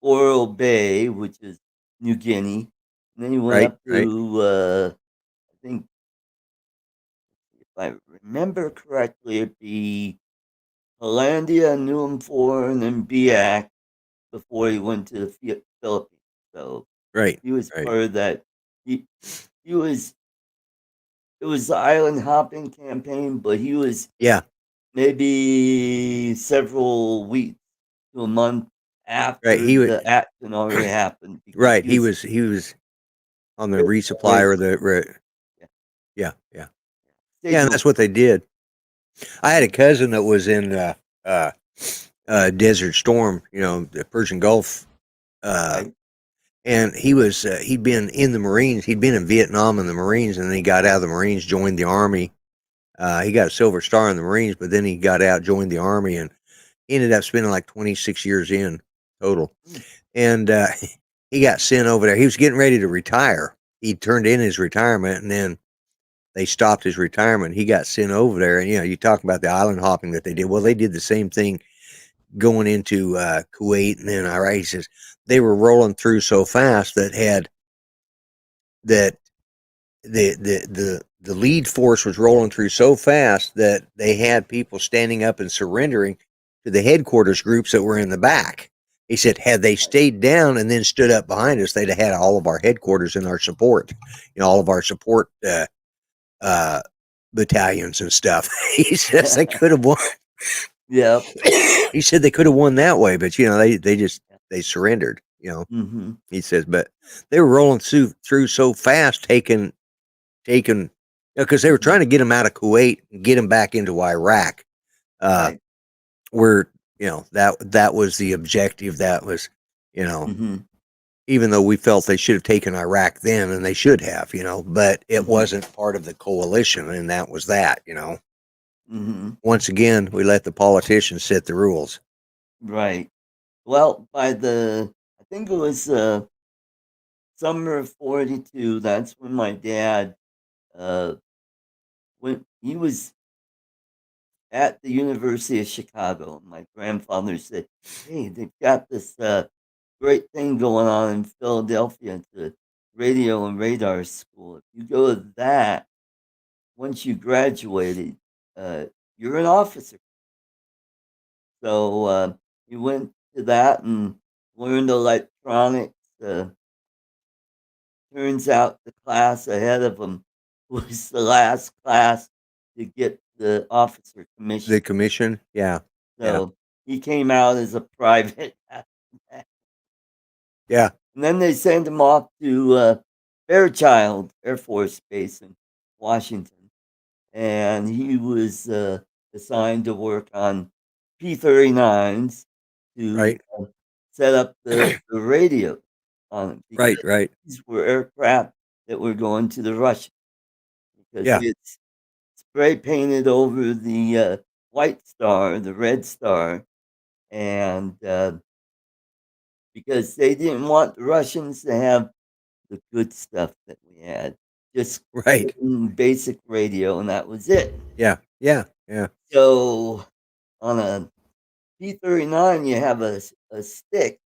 Oral Bay, which is New Guinea. And then he went Right, up right. to, I think, if I remember correctly, it'd be Hollandia, Newfoundland, and then Biak before he went to the Philippines. So Right, he was right. part of that. He was. It was the island hopping campaign, but he was Yeah, maybe several weeks to a month right. after He was the action already happened because right. He was on the it was resupply always or the yeah, yeah, and signal. that's what they did. I had a cousin that was in uh, Desert Storm, the Persian Gulf, uh, Right. and he'd been in the Marines. He'd been in Vietnam in the Marines, and then he got out of the Marines, joined the Army. He got a Silver Star in the Marines, but then he got out, joined the Army, and ended up spending like 26 years in total. Mm. And he got sent over there. He was getting ready to retire. He turned in his retirement, and then they stopped his retirement. He got sent over there, and you talk about the island hopping that they did. Well, they did the same thing going into Kuwait and then Iraq. He says they were rolling through so fast that the lead force was rolling through so fast that they had people standing up and surrendering to the headquarters groups that were in the back. He said, had they stayed down and then stood up behind us, they'd have had all of our headquarters and our support, all of our support uh, battalions and stuff. He says they could have won. Yep. He said they could have won that way, but they surrendered. Mm-hmm. He says, but they were rolling through so fast, taking because they were trying to get them out of Kuwait and get them back into Iraq, Right. where that was the objective. That was, Mm-hmm. even though we felt they should have taken Iraq then, and they should have, but it Mm-hmm. wasn't part of the coalition, and that was that. Mm-hmm. Once again, we let the politicians set the rules. Right. Well, I think it was summer of '42. That's when my dad, when he was at the University of Chicago. My grandfather said, "Hey, they've got this great thing going on in Philadelphia. It's a radio and radar school. If you go to that, once you graduated, uh, you're an officer." So he went to that and learned electronics. Turns out the class ahead of him was the last class to get the officer commission. The commission, yeah. So he came out as a private after that. Yeah. And then they sent him off to Fairchild Air Force Base in Washington. and he was assigned to work on P-39s to Right. set up the radio on it, because Right. these were aircraft that were going to the Russians, because Yeah. it's spray painted over the White Star, the Red Star, and because they didn't want the Russians to have the good stuff that we had, just Right. basic radio, and that was it. Yeah. Yeah. So on a P-39, you have a stick,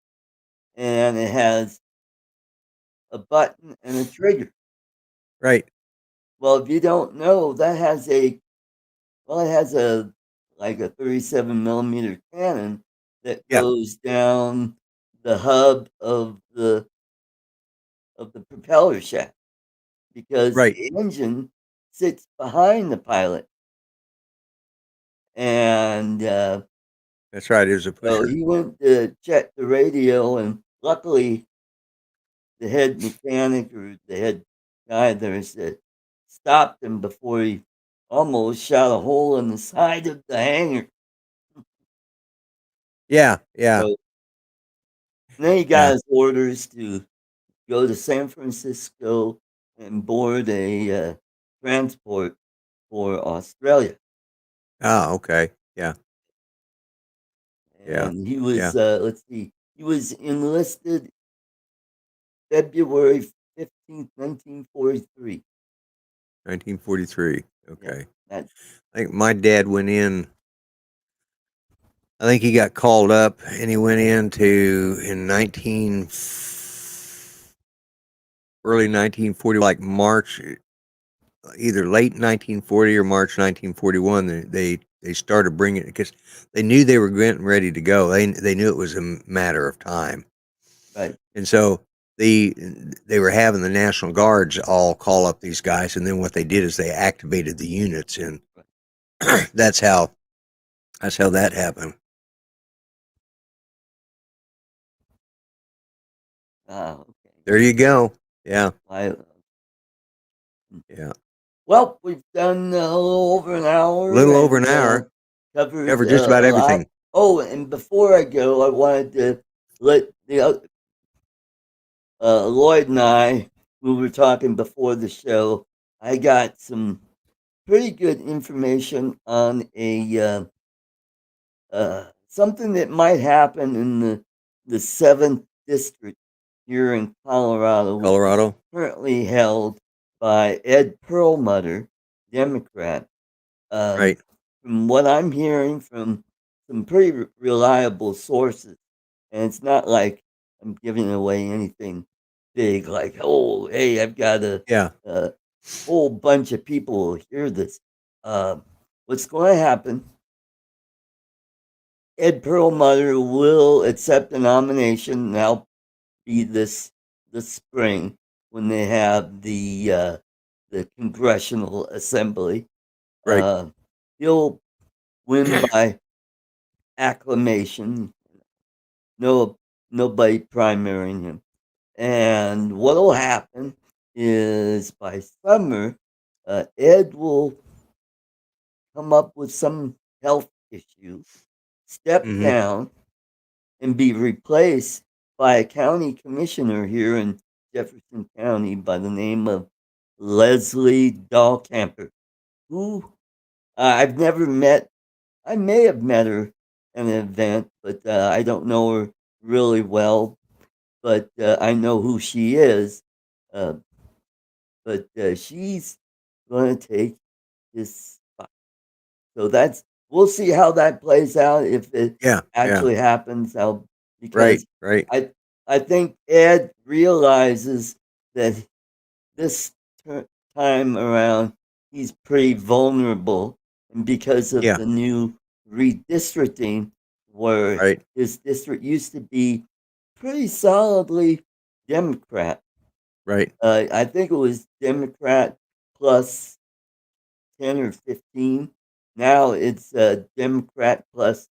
and it has a button and a trigger. Right. Well, if you don't know, that has it has like a 37 millimeter cannon that Yeah. goes down the hub of the propeller shaft, because Right. the engine sits behind the pilot, and That's right. It was a so pusher. he went to check the radio, and luckily the head mechanic or the head guy there said stopped him before he almost shot a hole in the side of the hangar. Yeah. Yeah. So then he got Yeah. his orders to go to San Francisco and board a transport for Australia. Oh, okay. Yeah. Yeah. And he was, Yeah. let's see, he was enlisted February 15th, 1943. 1943. Yeah, Okay. that, I think my dad went in. I think he got called up, and he went into in early 1940, like March, either late 1940 or March 1941. They started bringing it because they knew they were getting ready to go. They knew it was a matter of time, right. and so they were having the National Guards all call up these guys, and then what they did is they activated the units, and that's how that happened. Okay. There you go. Yeah. I, Yeah. well, we've done a little over an hour. A little over and an hour. covered Covered just about a lot. everything. Oh, and before I go, I wanted to let the Lloyd and I, we were talking before the show. I got some pretty good information on a something that might happen in the 7th district here in Colorado, which is Colorado. currently held by Ed Perlmutter, Democrat. Right. From what I'm hearing from some pretty reliable sources, and it's not like I'm giving away anything big, like, oh, hey, I've got Yeah. a whole bunch of people will hear this. What's going to happen? Ed Perlmutter will accept the nomination. Now be this spring when they have the congressional assembly. Right. He'll win by acclamation. Nobody primarying him. And what'll happen is by summer, Ed will come up with some health issue, step Mm-hmm. down, and be replaced by a county commissioner here in Jefferson County by the name of Leslie Dahlkamper, who I've never met. I may have met her at an event, but I don't know her really well. But I know who she is. Uh, but she's going to take this spot. So we'll see how that plays out if it Yeah. actually happens. Right. Because Right. I think Ed realizes that this time around he's pretty vulnerable, and because of Yeah. the new redistricting, where Right. his district used to be pretty solidly Democrat. Right. I think it was Democrat plus 10 or 15. Now it's Democrat plus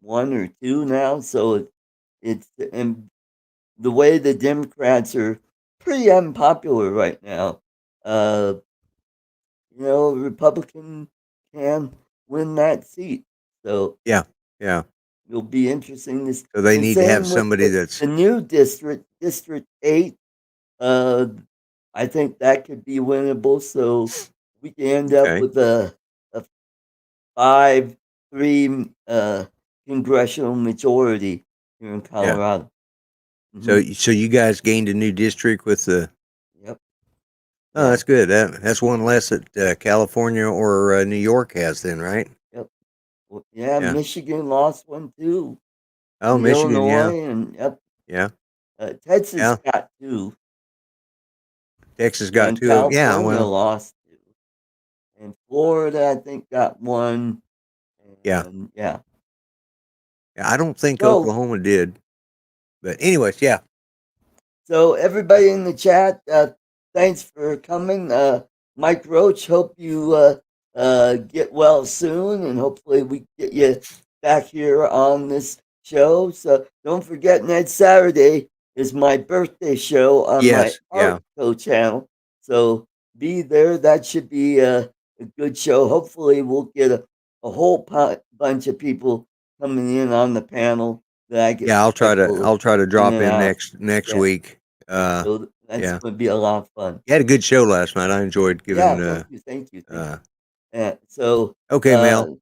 1 or 2 now. So it's and the way the Democrats are pretty unpopular right now. Uh, Republican can win that seat. So Yeah, yeah. it'll be interesting. So they And need to have same with somebody the that's new district, District 8. I think that could be winnable. So we can end up okay. with a 5-3 congressional majority here in Yeah. Colorado. So Mhm. so you guys gained a new district with the. Yep. Oh, Yeah. that's good. That's one less that California or New York has, then, right? Yep. Well, yeah. Yeah. Michigan lost one too. Oh, And Michigan. Yeah, Illinois, and yep. yeah, Texas yeah. got two, Texas got and two. Yeah. California Well. lost two, and Florida I think got one, Yeah. and yeah. Yeah. I don't think So Oklahoma did, but anyways, yeah. So everybody in the chat, thanks for coming. Mike Roach, hope you get well soon, and hopefully we get you back here on this show. So don't forget, next Saturday is my birthday show on my Yes. Art Yeah. Co channel. So be there. That should be a good show. Hopefully we'll get a whole bunch of people coming in on the panel that I can Yeah. cycle I'll try to in drop and in out. next Yeah. week. So that's Yeah. going to be a lot of fun. You had a good show last night. I enjoyed Yeah, giving. thank you, thank you, thank Uh. you. So Okay, uh, Mel.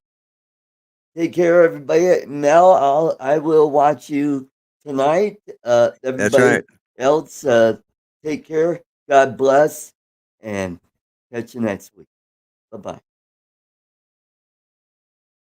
take care, everybody. Mel, I will watch you tonight. That's Everybody right. else, take care. God bless, and catch you next week. Bye bye.